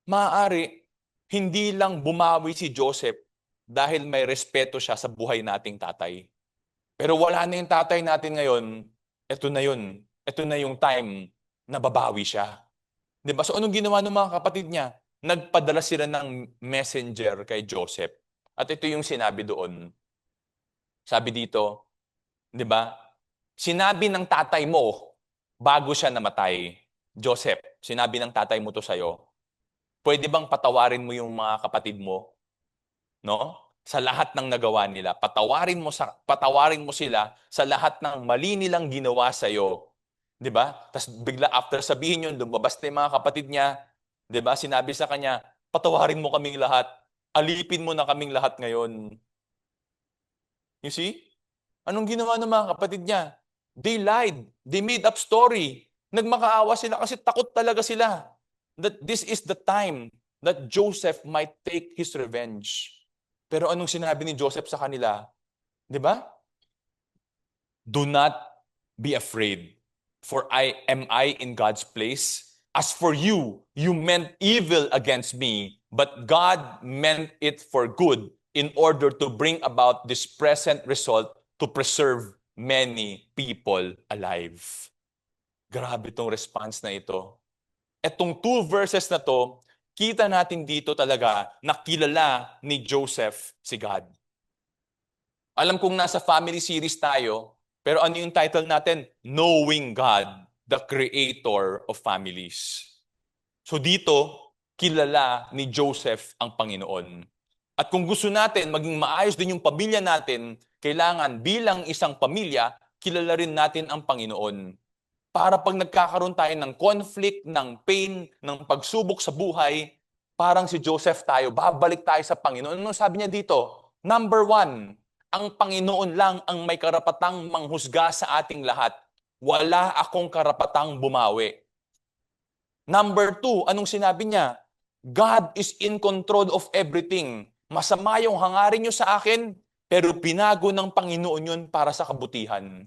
maaari hindi lang bumawi si Joseph dahil may respeto siya sa buhay nating tatay. Pero wala na yung tatay natin ngayon, ito na yun. Ito na yung time na babawi siya. Diba? So anong ginawa ng mga kapatid niya? Nagpadala sila ng messenger kay Joseph. At ito yung sinabi doon. Sabi dito, di ba? Sinabi ng tatay mo bago siya namatay. Joseph, sinabi ng tatay mo to sa'yo. Pwede bang patawarin mo yung mga kapatid mo? No? Sa lahat ng nagawa nila. Patawarin mo sila sa lahat ng mali nilang ginawa sa iyo. 'Di ba? Tapos bigla after sabihin 'yun, lumabas na yung mga kapatid niya. 'Di ba? Sinabi sa kanya, "Patawarin mo kaming lahat. Alipin mo na kaming lahat ngayon." You see? Anong ginawa ng mga kapatid niya? They lied. They made up story. Nagmakaawa sila kasi takot talaga sila. That this is the time that Joseph might take his revenge. Pero anong sinabi ni Joseph sa kanila? 'Di ba? Do not be afraid, for I in God's place. As for you, you meant evil against me, but God meant it for good in order to bring about this present result to preserve many people alive. Grabe tong response na ito. Etong 2 verses na to, kita natin dito talaga na kilala ni Joseph si God. Alam kong nasa family series tayo, pero ano yung title natin? Knowing God, the Creator of Families. So dito, kilala ni Joseph ang Panginoon. At kung gusto natin maging maayos din yung pamilya natin, kailangan bilang isang pamilya, kilala rin natin ang Panginoon. Para pag nagkakaroon tayo ng conflict, ng pain, ng pagsubok sa buhay, parang si Joseph tayo, babalik tayo sa Panginoon. Ano sabi niya dito? Number 1, ang Panginoon lang ang may karapatang manghusga sa ating lahat. Wala akong karapatang bumawi. Number 2, anong sinabi niya? God is in control of everything. Masama yung hangarin nyo sa akin, pero binago ng Panginoon yun para sa kabutihan.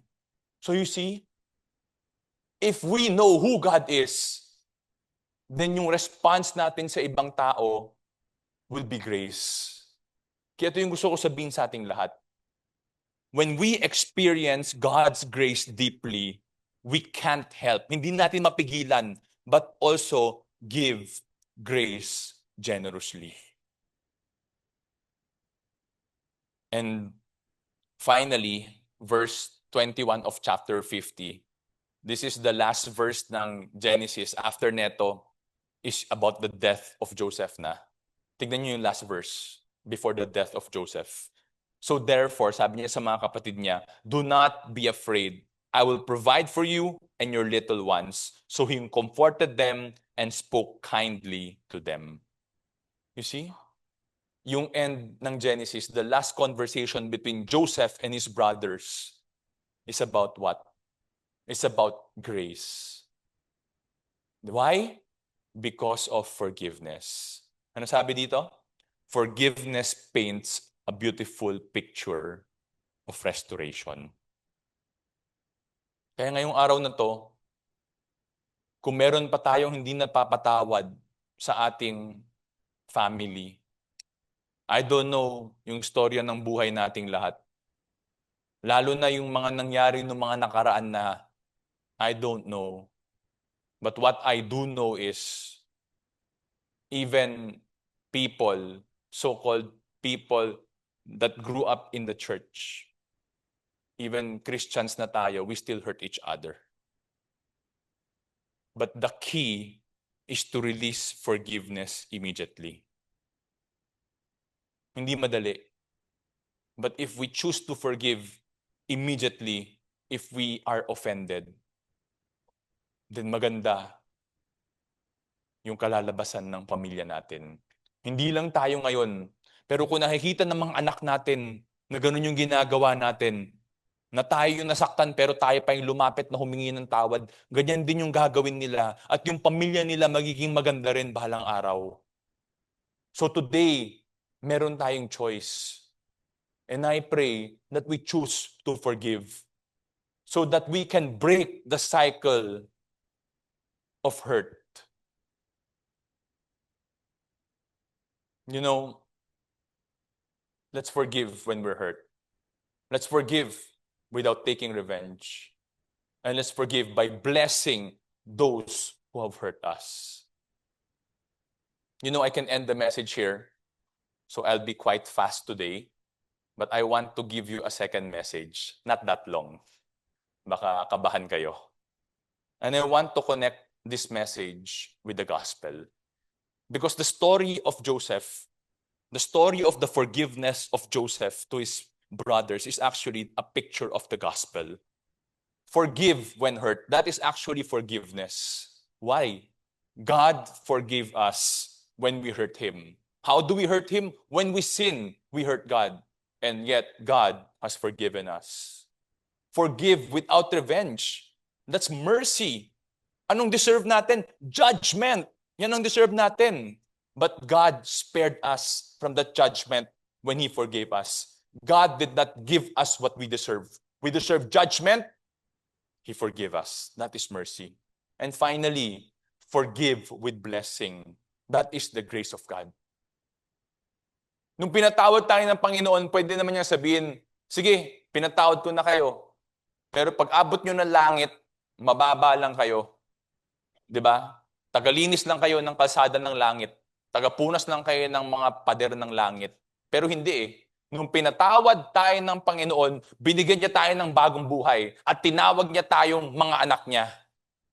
So you see, if we know who God is, then yung response natin sa ibang tao will be grace. Kaya ito yung gusto ko sabihin sa ating lahat. When we experience God's grace deeply, we can't help. Hindi natin mapigilan, but also give grace generously. And finally, verse 21 of chapter 50. This is the last verse ng Genesis. After neto is about the death of Joseph na. Tignan niyo yung last verse before the death of Joseph. So therefore, sabi niya sa mga kapatid niya, do not be afraid. I will provide for you and your little ones. So he comforted them and spoke kindly to them. You see? Yung end ng Genesis, the last conversation between Joseph and his brothers is about what? It's about grace. Why? Because of forgiveness. Ano sabi dito? Forgiveness paints a beautiful picture of restoration. Kaya ngayong araw na to, kung meron pa tayong hindi napapatawad sa ating family, I don't know yung storya ng buhay nating lahat. Lalo na yung mga nangyari ng mga nakaraan na I don't know. But what I do know is even people, so-called people that grew up in the church, even Christians na tayo, we still hurt each other. But the key is to release forgiveness immediately. Hindi madali. But if we choose to forgive immediately, if we are offended, then maganda yung kalalabasan ng pamilya natin. Hindi lang tayo ngayon, pero kung nakikita ng mga anak natin na ganun yung ginagawa natin, na tayo yung nasaktan pero tayo pa yung lumapit na humingi ng tawad, ganyan din yung gagawin nila at yung pamilya nila magiging maganda rin bahalang araw. So today, meron tayong choice. And I pray that we choose to forgive so that we can break the cycle of hurt. You know, let's forgive when we're hurt. Let's forgive without taking revenge. And let's forgive by blessing those who have hurt us. You know, I can end the message here, so I'll be quite fast today. But I want to give you a second message, not that long. Baka kabahan kayo. And I want to connect this message with the gospel. Because the story of Joseph, the story of the forgiveness of Joseph to his brothers is actually a picture of the gospel. Forgive when hurt. That is actually forgiveness. Why? God forgave us when we hurt Him. How do we hurt Him? When we sin, we hurt God. And yet, God has forgiven us. Forgive without revenge. That's mercy. Anong deserve natin? Judgment. Yan ang deserve natin. But God spared us from that judgment when He forgave us. God did not give us what we deserve. We deserve judgment. He forgave us. That is mercy. And finally, forgive with blessing. That is the grace of God. Nung pinatawad tayo ng Panginoon, pwede naman niya sabihin, sige, pinatawad ko na kayo. Pero pag abot nyo ng langit, mababa lang kayo. 'Di ba? Tagalinis lang kayo ng kalsada ng langit. Tagapunas lang kayo ng mga pader ng langit. Pero hindi eh. Nung pinatawad tayo ng Panginoon, binigyan niya tayo ng bagong buhay at tinawag niya tayong mga anak niya.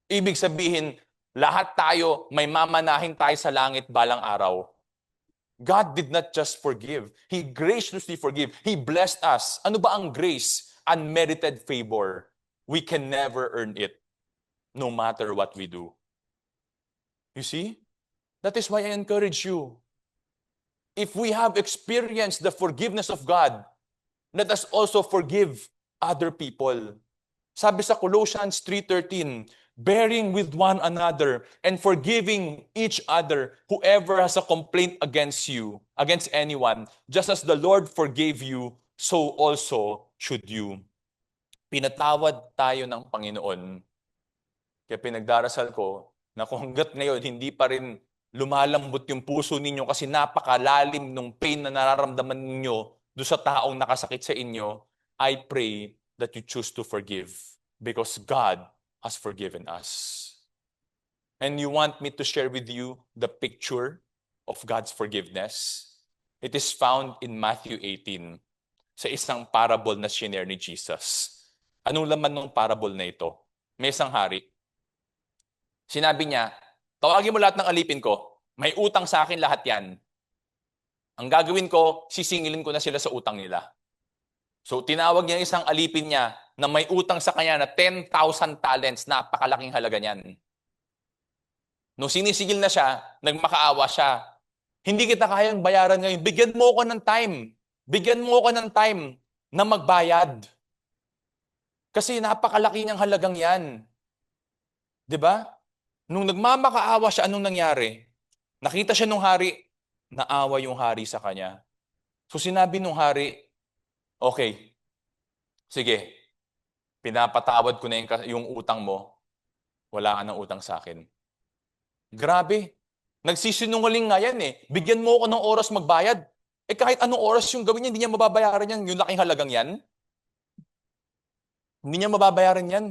Ibig sabihin, lahat tayo may mamanahin tayo sa langit balang araw. God did not just forgive. He graciously forgave. He blessed us. Ano ba ang grace? Unmerited favor. We can never earn it, no matter what we do. You see? That is why I encourage you. If we have experienced the forgiveness of God, let us also forgive other people. Sabi sa Colossians 3:13, bearing with one another, and forgiving each other, whoever has a complaint against you, against anyone, just as the Lord forgave you, so also should you. Pinatawad tayo ng Panginoon. Kaya pinagdarasal ko na kung hanggat ngayon hindi pa rin lumalambot yung puso ninyo kasi napakalalim ng pain na nararamdaman ninyo doon sa taong nakasakit sa inyo, I pray that you choose to forgive because God has forgiven us. And you want me to share with you the picture of God's forgiveness? It is found in Matthew 18 sa isang parable na shinare ni Jesus. Anong laman ng parable na ito? May isang hari. Sinabi niya, tawagin mo lahat ng alipin ko. May utang sa akin lahat yan. Ang gagawin ko, sisingilin ko na sila sa utang nila. So tinawag niya isang alipin niya na may utang sa kanya na 10,000 talents, napakalaking halaga niyan. Nung sinisigil na siya, nagmakaawa siya. Hindi kita kayang bayaran ngayon. Bigyan mo ako ng time. Bigyan mo ako ng time na magbayad. Kasi napakalaki niyang halagang yan. 'Di ba? Nung nagmamakaawa siya, anong nangyari? Nakita siya nung hari, naawa yung hari sa kanya. So sinabi nung hari, okay, sige, pinapatawad ko na yung utang mo, wala ka ng utang sa akin. Grabe, nagsisinungaling nga yan eh. Bigyan mo ako ng oras magbayad. Eh kahit anong oras yung gawin niya, hindi niya mababayaran yan. Yung laking halagang yan, hindi niya mababayaran yan.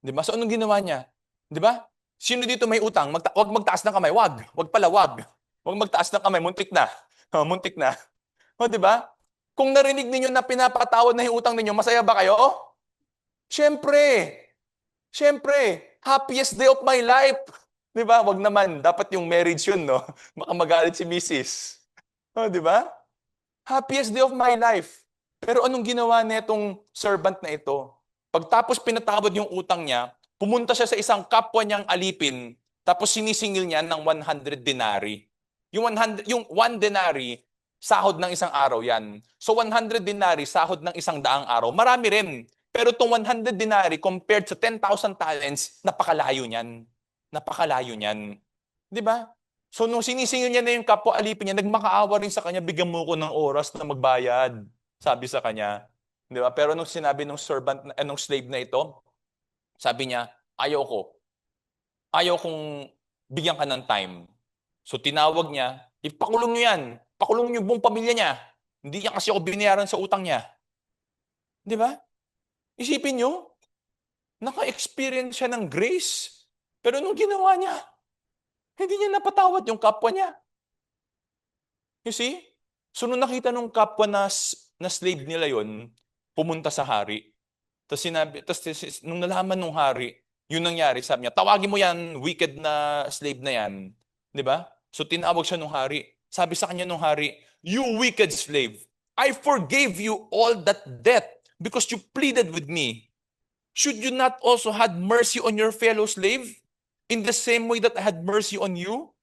Di ba? So anong ginawa niya? Di ba? Sino dito may utang? Wag magtaas ng kamay. Wag. Wag pala, wag. Wag magtaas ng kamay. Muntik na. Muntik na. O, di ba? Kung narinig ninyo na pinapatawad na yung utang ninyo, masaya ba kayo? Siyempre. Siyempre. Happiest day of my life. Di ba? Wag naman. Dapat yung marriage yun, no? Baka magalit si Mrs. O, di ba? Happiest day of my life. Pero anong ginawa netong servant na ito? Pagtapos pinatawad yung utang niya, pumunta siya sa isang kapwa niyang alipin, tapos sinisingil niya ng 100 denari. Yung 1 denari, sahod ng isang araw yan. So 100 denari, sahod ng 100 araw. Marami rin. Pero itong 100 denari compared sa 10,000 talents, napakalayo niyan. Napakalayo niyan. Di ba? So nung sinisingil niya na yung kapwa alipin niya, nagmakaawa rin sa kanya, bigyan mo ko ng oras na magbayad. Sabi sa kanya. Di ba? Pero nung sinabi ng servant, nung slave na ito, sabi niya, ayaw ko. Ayaw kong bigyan ka ng time. So tinawag niya, ipakulong niyo yan. Pakulong niyo buong pamilya niya. Hindi niya kasi ako binayaran sa utang niya. Di ba? Isipin niyo, naka-experience siya ng grace. Pero nung ginawa niya, hindi niya napatawad yung kapwa niya. You see? So nung nakita nung kapwa na slave nila yon, pumunta sa hari. Tapos nung nalaman nung hari, yun nangyari, sabi niya, tawagin mo yan, wicked na slave na yan. Di ba? So tinawag siya nung hari. Sabi sa kanya nung hari, you wicked slave, I forgave you all that debt because you pleaded with me. Should you not also had mercy on your fellow slave in the same way that I had mercy on you?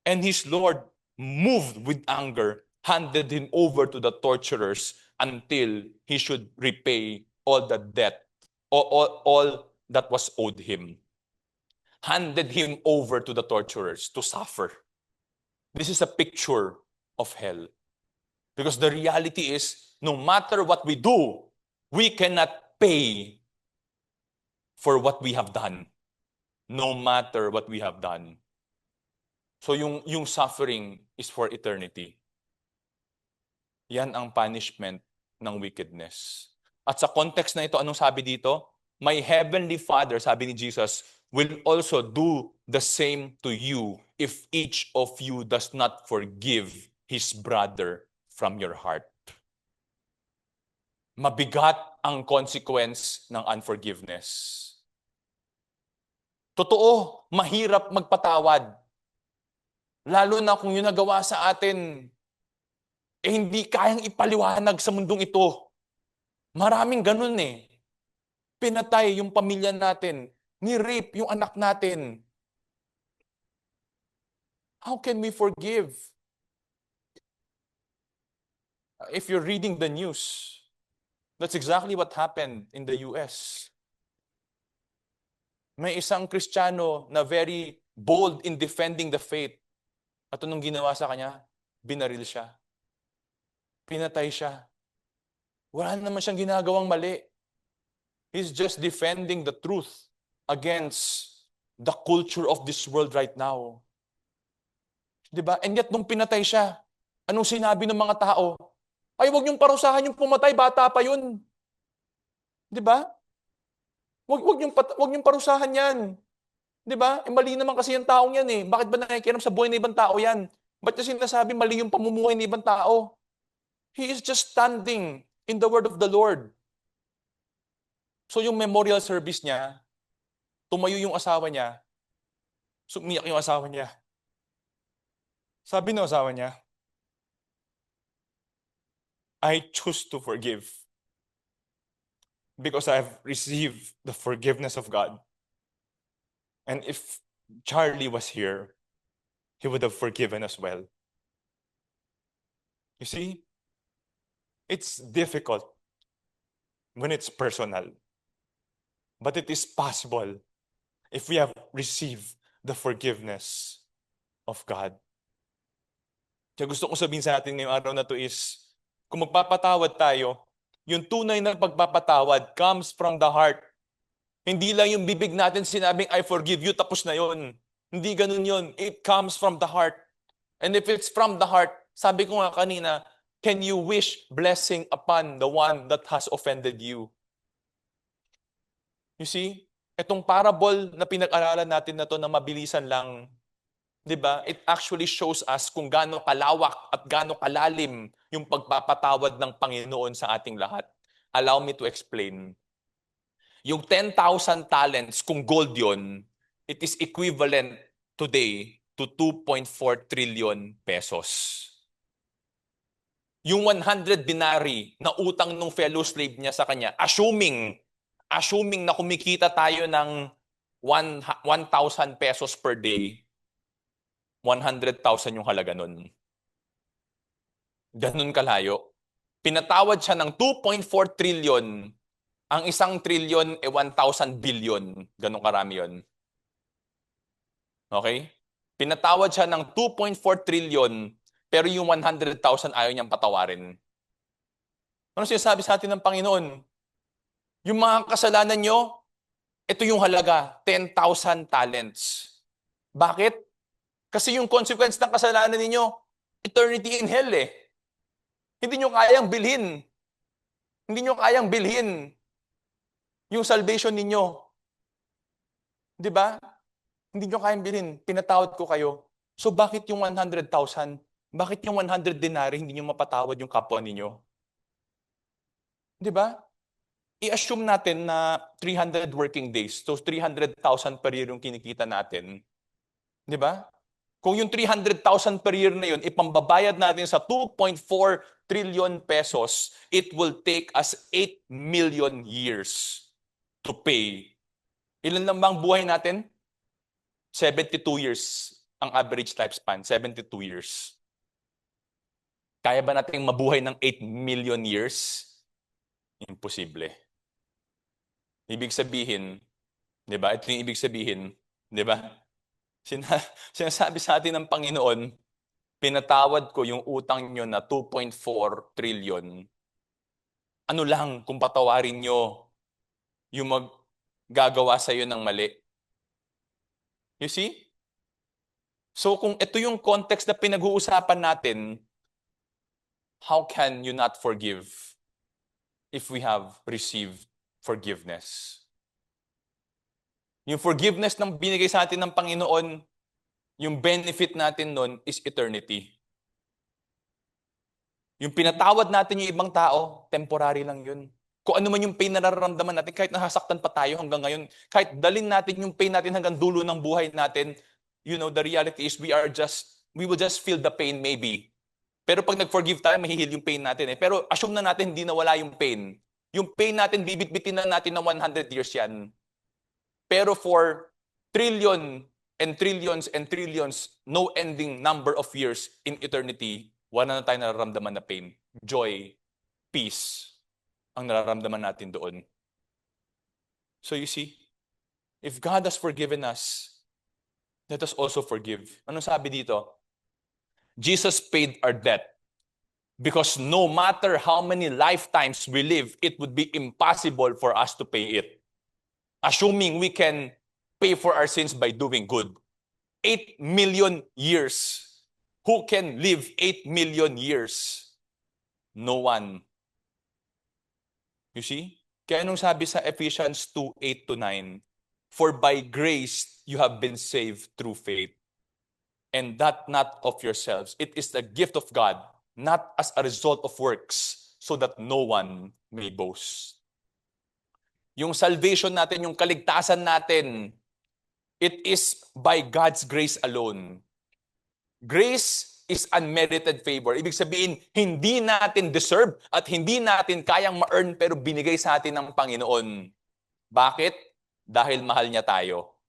And his Lord, moved with anger, handed him over to the torturers until he should repay all the debt, all that was owed him. Handed him over to the torturers to suffer. This is a picture of hell. Because the reality is, no matter what we do, we cannot pay for what we have done. No matter what we have done. So yung suffering is for eternity. Yan ang punishment ng wickedness. At sa context na ito, anong sabi dito? My heavenly Father, sabi ni Jesus, will also do the same to you if each of you does not forgive his brother from your heart. Mabigat ang consequence ng unforgiveness. Totoo, mahirap magpatawad. Lalo na kung yung nagawa sa atin, hindi kayang ipaliwanag sa mundong ito. Maraming ganun eh. Pinatay yung pamilya natin. Ni-rape yung anak natin. How can we forgive? If you're reading the news, that's exactly what happened in the US. May isang Kristiyano na very bold in defending the faith. At anong ginawa sa kanya? Binaril siya. Pinatay siya. Wala naman siyang ginagawang mali. He's just defending the truth against the culture of this world right now. Diba? And yet, nung pinatay siya, anong sinabi ng mga tao? Ay, wag niyong parusahan yung pumatay, bata pa yun. Diba? Wag niyong parusahan yan. Diba? Eh, mali naman kasi yung taong yan eh. Bakit ba nakikialam sa buhay ng ibang tao yan? Ba't niya sinasabi mali yung pamumuhay ng ibang tao? He is just standing in the word of the Lord. So yung memorial service niya, tumayo yung asawa niya, sumiyak yung asawa niya. Sabi ng asawa niya, I choose to forgive because I have received the forgiveness of God. And if Charlie was here, he would have forgiven as well. You see, it's difficult when it's personal. But it is possible if we have received the forgiveness of God. Kaya gusto kong sabihin sa atin ngayong araw na to is, kung magpapatawad tayo, yung tunay na pagpapatawad comes from the heart. Hindi lang yung bibig natin sinabing, I forgive you, tapos na yon. Hindi ganun yon. It comes from the heart. And if it's from the heart, sabi ko nga kanina, can you wish blessing upon the one that has offended you? You see, itong parable na pinag-aralan natin na to na mabilisan lang, di ba? It actually shows us kung gaano kalawak at gaano kalalim yung pagpapatawad ng Panginoon sa ating lahat. Allow me to explain. Yung 10,000 talents, kung gold yon, it is equivalent today to 2.4 trillion pesos. Yung 100 denari na utang ng fellow slave niya sa kanya, assuming na kumikita tayo ng 1,000 pesos per day, 100,000 yung halaga nun. Ganun kalayo. Pinatawad siya ng 2.4 trillion. Ang 1 trillion 1,000 billion. Ganun karami yun. Okay? Pinatawad siya ng 2.4 trillion, pero yung 100,000 ayaw niyang patawarin. Ano sinasabi sa atin ng Panginoon? Yung mga kasalanan nyo, ito yung halaga, 10,000 talents. Bakit? Kasi yung consequence ng kasalanan ninyo, eternity in hell eh. Hindi nyo kayang bilhin. Hindi nyo kayang bilhin yung salvation ninyo. Di ba? Hindi nyo kayang bilhin. Pinatawad ko kayo. So bakit yung 100,000? Bakit yung 100 denari hindi nyo mapatawad yung kapwa ninyo? Di ba? I-assume natin na 300 working days. So 300,000 per year yung kinikita natin. Di ba? Kung yung 300,000 per year na yun, ipambabayad natin sa 2.4 trillion pesos, it will take us 8 million years to pay. Ilan lang bang buhay natin? 72 years ang average lifespan. 72 years. Kaya ba natin mabuhay ng 8 million years? Imposible. Ibig sabihin, di ba? Ito yung ibig sabihin, di ba? Sinasabi sa atin ng Panginoon, pinatawad ko yung utang nyo na 2.4 trillion. Ano lang kung patawarin nyo yung maggagawa sa iyo ng mali. You see? So kung ito yung context na pinag-uusapan natin, how can you not forgive if we have received forgiveness? Yung forgiveness ng binigay sa atin ng Panginoon, yung benefit natin nun is eternity. Yung pinatawad natin yung ibang tao, temporary lang yun. Kung ano man yung pain na nararamdaman natin, kahit nasasaktan pa tayo hanggang ngayon, kahit dalin natin yung pain natin hanggang dulo ng buhay natin, you know, the reality is we will just feel the pain maybe. Pero pag nag-forgive tayo, mahihil yung pain natin eh. Pero assume na natin hindi nawala yung pain. Yung pain natin, bibit-bitin na natin ng 100 years yan. Pero for trillion and trillions and trillions, no ending number of years in eternity, wala na tayo nararamdaman na pain. Joy, peace, ang nararamdaman natin doon. So you see, If God has forgiven us, let us also forgive. Ano sabi dito? Jesus paid our debt because no matter how many lifetimes we live, it would be impossible for us to pay it. Assuming we can pay for our sins by doing good. 8 million years. Who can live 8 million years? No one. You see? Kaya nung sabi sa Ephesians 2:8 to 9, for by grace you have been saved through faith, and that not of yourselves. It is the gift of God, not as a result of works, so that no one may boast. Yung salvation natin, yung kaligtasan natin, it is by God's grace alone. Grace is unmerited favor. Ibig sabihin, hindi natin deserve at hindi natin kayang ma-earn pero binigay sa atin ng Panginoon. Bakit? Dahil mahal niya tayo.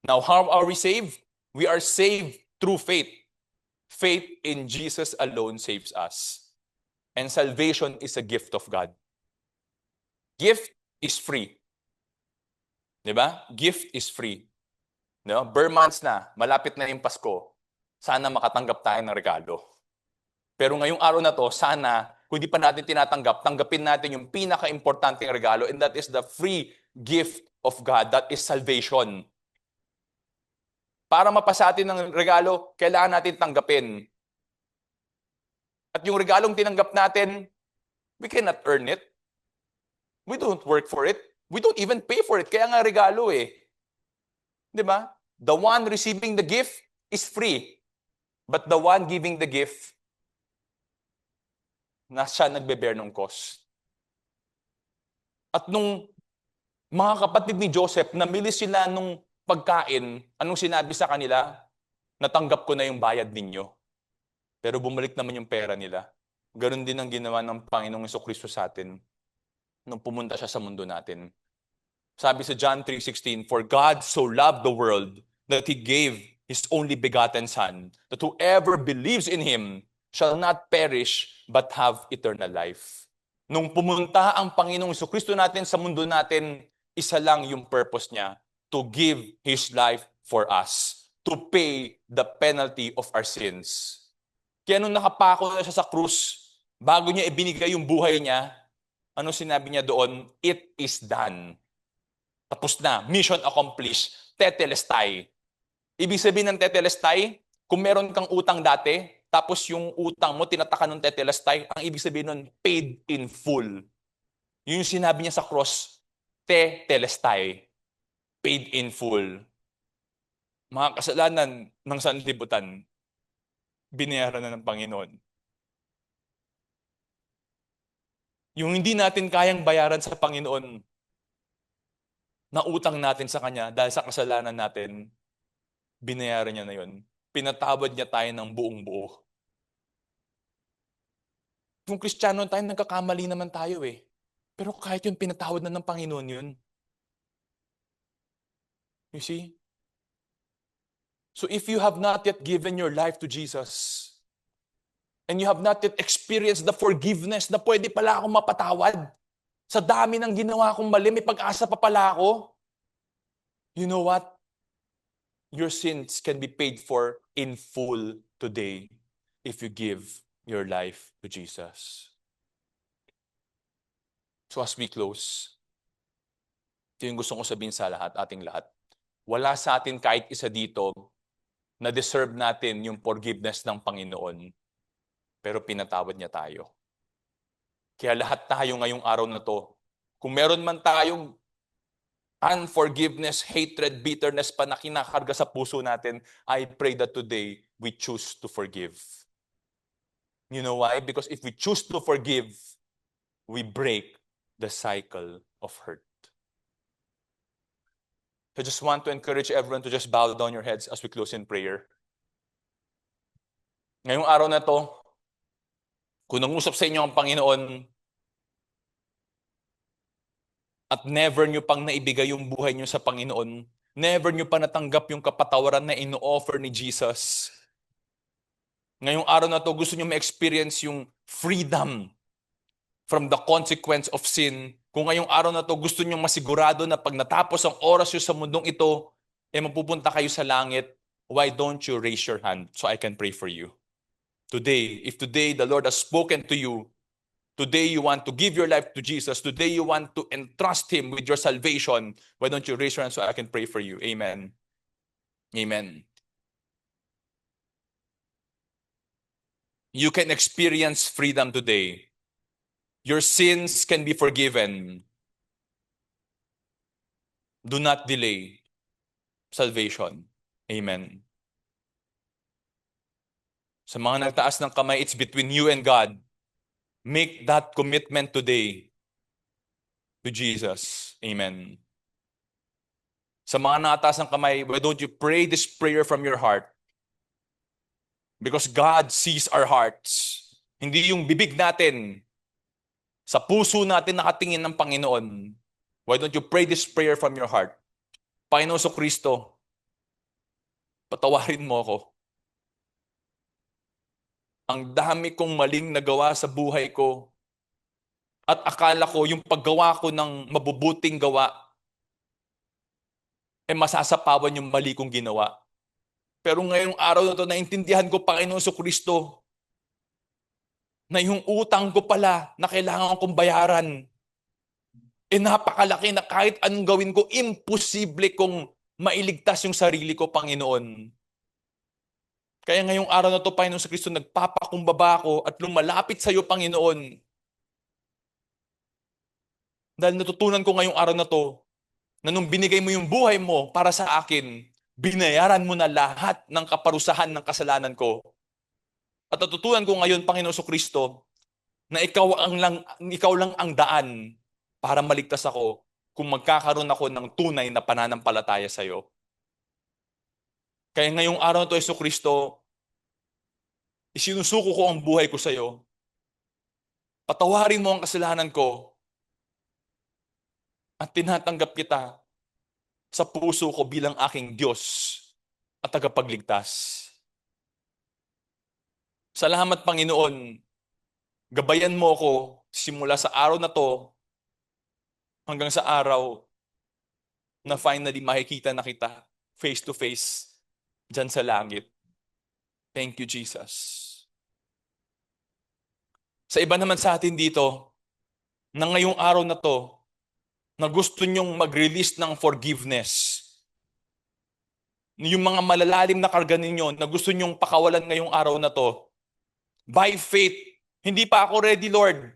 Now, how are we saved? We are saved through faith. Faith in Jesus alone saves us. And salvation is a gift of God. Gift is free. Diba? Gift is free. No? Bare months na, malapit na yung Pasko. Sana makatanggap tayo ng regalo. Pero ngayong araw na to, sana, kung hindi pa natin tinatanggap, tanggapin natin yung pinaka-importanting regalo, and that is the free gift of God. That is salvation. Para mapasa atin ng regalo, kailangan natin tanggapin. At yung regalong tinanggap natin, we cannot earn it. We don't work for it. We don't even pay for it. Kaya nga regalo eh. Di ba? The one receiving the gift is free. But the one giving the gift, na siya nagbe-bear ng cost. At nung mga kapatid ni Joseph, namili sila nung pagkain, anong sinabi sa kanila? Natanggap ko na yung bayad ninyo. Pero bumalik naman yung pera nila. Ganon din ang ginawa ng Panginoong Jesucristo sa atin nung pumunta siya sa mundo natin. Sabi sa John 3:16, for God so loved the world that He gave His only begotten Son, that whoever believes in Him shall not perish but have eternal life. Nung pumunta ang Panginoong Jesucristo natin sa mundo natin, isa lang yung purpose niya, to give His life for us, to pay the penalty of our sins. Kaya nung nakapako na siya sa krus, bago niya ibinigay yung buhay niya, ano sinabi niya doon? It is done. Tapos na. Mission accomplished. Tetelestai. Ibig sabihin ng tetelestai, kung meron kang utang dati, tapos yung utang mo, tinatakan ng tetelestai, ang ibig sabihin nun, paid in full. Yun yung sinabi niya sa cross, tetelestai. Paid in full. Mga kasalanan ng sanlibutan, binayaran na ng Panginoon. Yung hindi natin kayang bayaran sa Panginoon, na utang natin sa Kanya dahil sa kasalanan natin, binayaran niya na yun. Pinatawad niya tayo ng buong buo. Kung Kristiyano tayo, nagkakamali naman tayo eh. Pero kahit yung pinatawad na ng Panginoon yun. You see? So if you have not yet given your life to Jesus, and you have not yet experienced the forgiveness na pwede pala akong mapatawad, sa dami ng ginawa kong mali, may pag-asa pa pala ako, you know what? Your sins can be paid for in full today if you give your life to Jesus. So as we close, ito yung gusto ko sabihin sa ating lahat. Wala sa atin kahit isa dito na deserve natin yung forgiveness ng Panginoon. Pero pinatawad niya tayo. Kaya lahat tayo ngayong araw na to, kung meron man tayong unforgiveness, hatred, bitterness pa na kinakarga sa puso natin, I pray that today we choose to forgive. You know why? Because if we choose to forgive, we break the cycle of hurt. I just want to encourage everyone to just bow down your heads as we close in prayer. Ngayong araw na to, kung nangusap sa inyo ang Panginoon at never nyo pang naibigay yung buhay nyo sa Panginoon, never nyo pa natanggap yung kapatawaran na ino-offer ni Jesus, ngayong araw na to, gusto nyo ma-experience yung freedom from the consequence of sin, Kung ngayong araw na to gusto nyong masigurado na pag natapos ang oras nyo sa mundong ito, mapupunta kayo sa langit, why don't you raise your hand so I can pray for you? Today, if today the Lord has spoken to you, today you want to give your life to Jesus, today you want to entrust Him with your salvation, why don't you raise your hand so I can pray for you? Amen. Amen. You can experience freedom today. Your sins can be forgiven. Do not delay salvation. Amen. Sa mga nagtaas ng kamay, it's between you and God. Make that commitment today to Jesus. Amen. Sa mga nakataas ng kamay, why don't you pray this prayer from your heart? Because God sees our hearts. Hindi yung bibig natin. Sa puso natin nakatingin ng Panginoon. Why don't you pray this prayer from your heart? Panginoon Kristo, patawarin mo ako. Ang dami kong maling nagawa sa buhay ko. At akala ko yung paggawa ko ng mabubuting gawa, masasapawan yung mali kong ginawa. Pero ngayong araw na to, naintindihan ko, Panginoon Kristo, na yung utang ko pala na kailangan kong bayaran, napakalaki na kahit anong gawin ko, imposible kong mailigtas yung sarili ko, Panginoon. Kaya ngayong araw na to, Panginoon Kristo, nagpapakumbaba ako at lumalapit sa iyo, Panginoon. Dahil natutunan ko ngayong araw na to, na nung binigay mo yung buhay mo para sa akin, binayaran mo na lahat ng kaparusahan ng kasalanan ko. At natutunan ko ngayon, Panginoon Kristo, na ikaw lang ang daan para maligtas ako kung magkakaroon ako ng tunay na pananampalataya sa iyo. Kaya ngayong araw na to, Yesu Kristo, isinusuko ko ang buhay ko sa iyo. Patawarin mo ang kasalanan ko at tinatanggap kita sa puso ko bilang aking Diyos at tagapagligtas. Salamat, Panginoon. Gabayan mo ako simula sa araw na to hanggang sa araw na finally makikita na kita face to face dyan sa langit. Thank you, Jesus. Sa iba naman sa atin dito, na ngayong araw na to, na gusto nyong mag-release ng forgiveness. Yung mga malalalim na karga ninyo na gusto nyong pakawalan ngayong araw na to. By faith, hindi pa ako ready, Lord.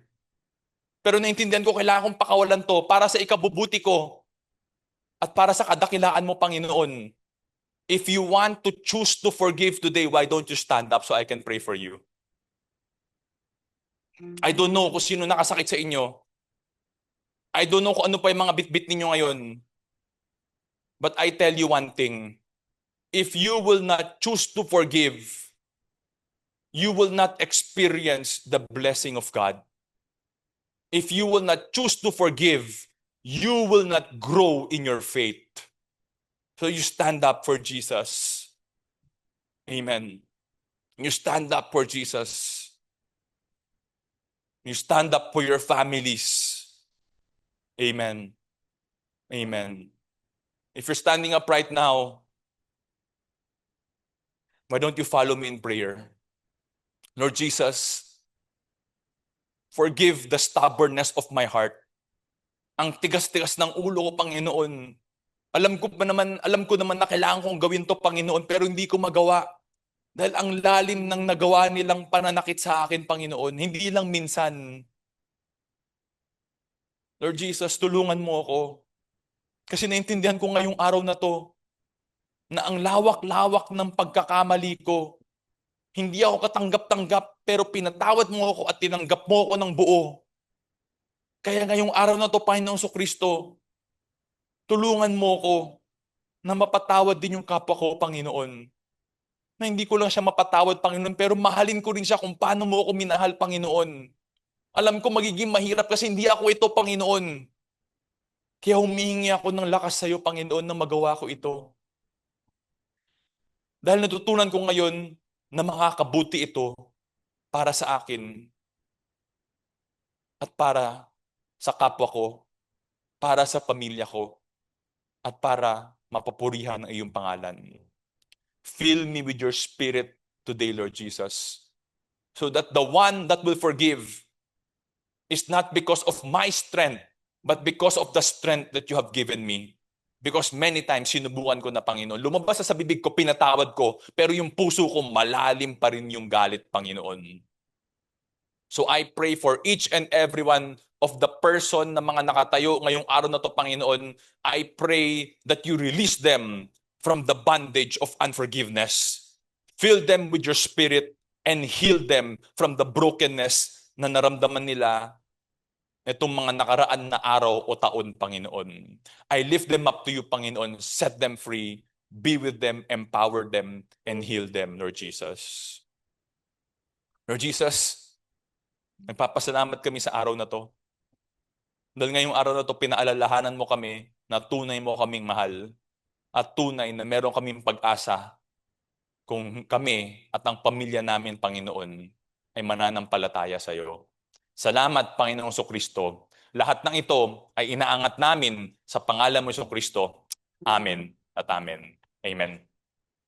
Pero naintindihan ko, kailangan kong pakawalan to para sa ikabubuti ko at para sa kadakilaan mo, Panginoon. If you want to choose to forgive today, why don't you stand up so I can pray for you? I don't know kung sino nakasakit sa inyo. I don't know kung ano pa yung mga bitbit ninyo ngayon. But I tell you one thing. If you will not choose to forgive, you will not experience the blessing of God. If you will not choose to forgive, you will not grow in your faith. So you stand up for Jesus. Amen. You stand up for Jesus. You stand up for your families. Amen. Amen. If you're standing up right now, why don't you follow me in prayer? Lord Jesus, forgive the stubbornness of my heart. Ang tigas-tigas ng ulo ko, Panginoon. Alam ko naman na kailangan kong gawin to, Panginoon, pero hindi ko magawa. Dahil ang lalim ng nagawa nilang pananakit sa akin, Panginoon, hindi lang minsan. Lord Jesus, tulungan mo ako. Kasi naintindihan ko ngayong araw na to, na ang lawak-lawak ng pagkakamali ko, hindi ako katanggap-tanggap, pero pinatawad mo ako at tinanggap mo ako ng buo. Kaya ngayong araw na to, Panginoong Kristo, tulungan mo ako na mapatawad din yung kapwa ko, Panginoon. Na hindi ko lang siya mapatawad, Panginoon, pero mahalin ko rin siya kung paano mo ako minahal, Panginoon. Alam ko magiging mahirap kasi hindi ako ito, Panginoon. Kaya humihingi ako ng lakas sa iyo, Panginoon, na magawa ko ito. Dahil natutunan ko ngayon na makakabuti ito para sa akin at para sa kapwa ko. para sa pamilya ko, at para mapapurihan ang iyong pangalan. Fill me with your spirit today, Lord Jesus, so that the one that will forgive is not because of my strength, but because of the strength that you have given me. Because many times, sinubukan ko na, Panginoon. Lumabas sa bibig ko, pinatawad ko, pero yung puso ko, malalim pa rin yung galit, Panginoon. So I pray for each and every one of the person na mga nakatayo ngayong araw na to, Panginoon. I pray that you release them from the bondage of unforgiveness. Fill them with your spirit and heal them from the brokenness na naramdaman nila itong mga nakaraan na araw o taon, Panginoon. I lift them up to you, Panginoon. Set them free. Be with them, empower them, and heal them, Lord Jesus. Lord Jesus, nagpapasalamat kami sa araw na to. Dahil ngayong araw na to, pinaalalahanan mo kami na tunay mo kaming mahal at tunay na meron kaming pag-asa kung kami at ang pamilya namin, Panginoon, ay mananampalataya sa iyo. Salamat, Panginoong Kristo. Lahat ng ito ay inaangat namin sa pangalan mo, Kristo. Amen at amen. Amen.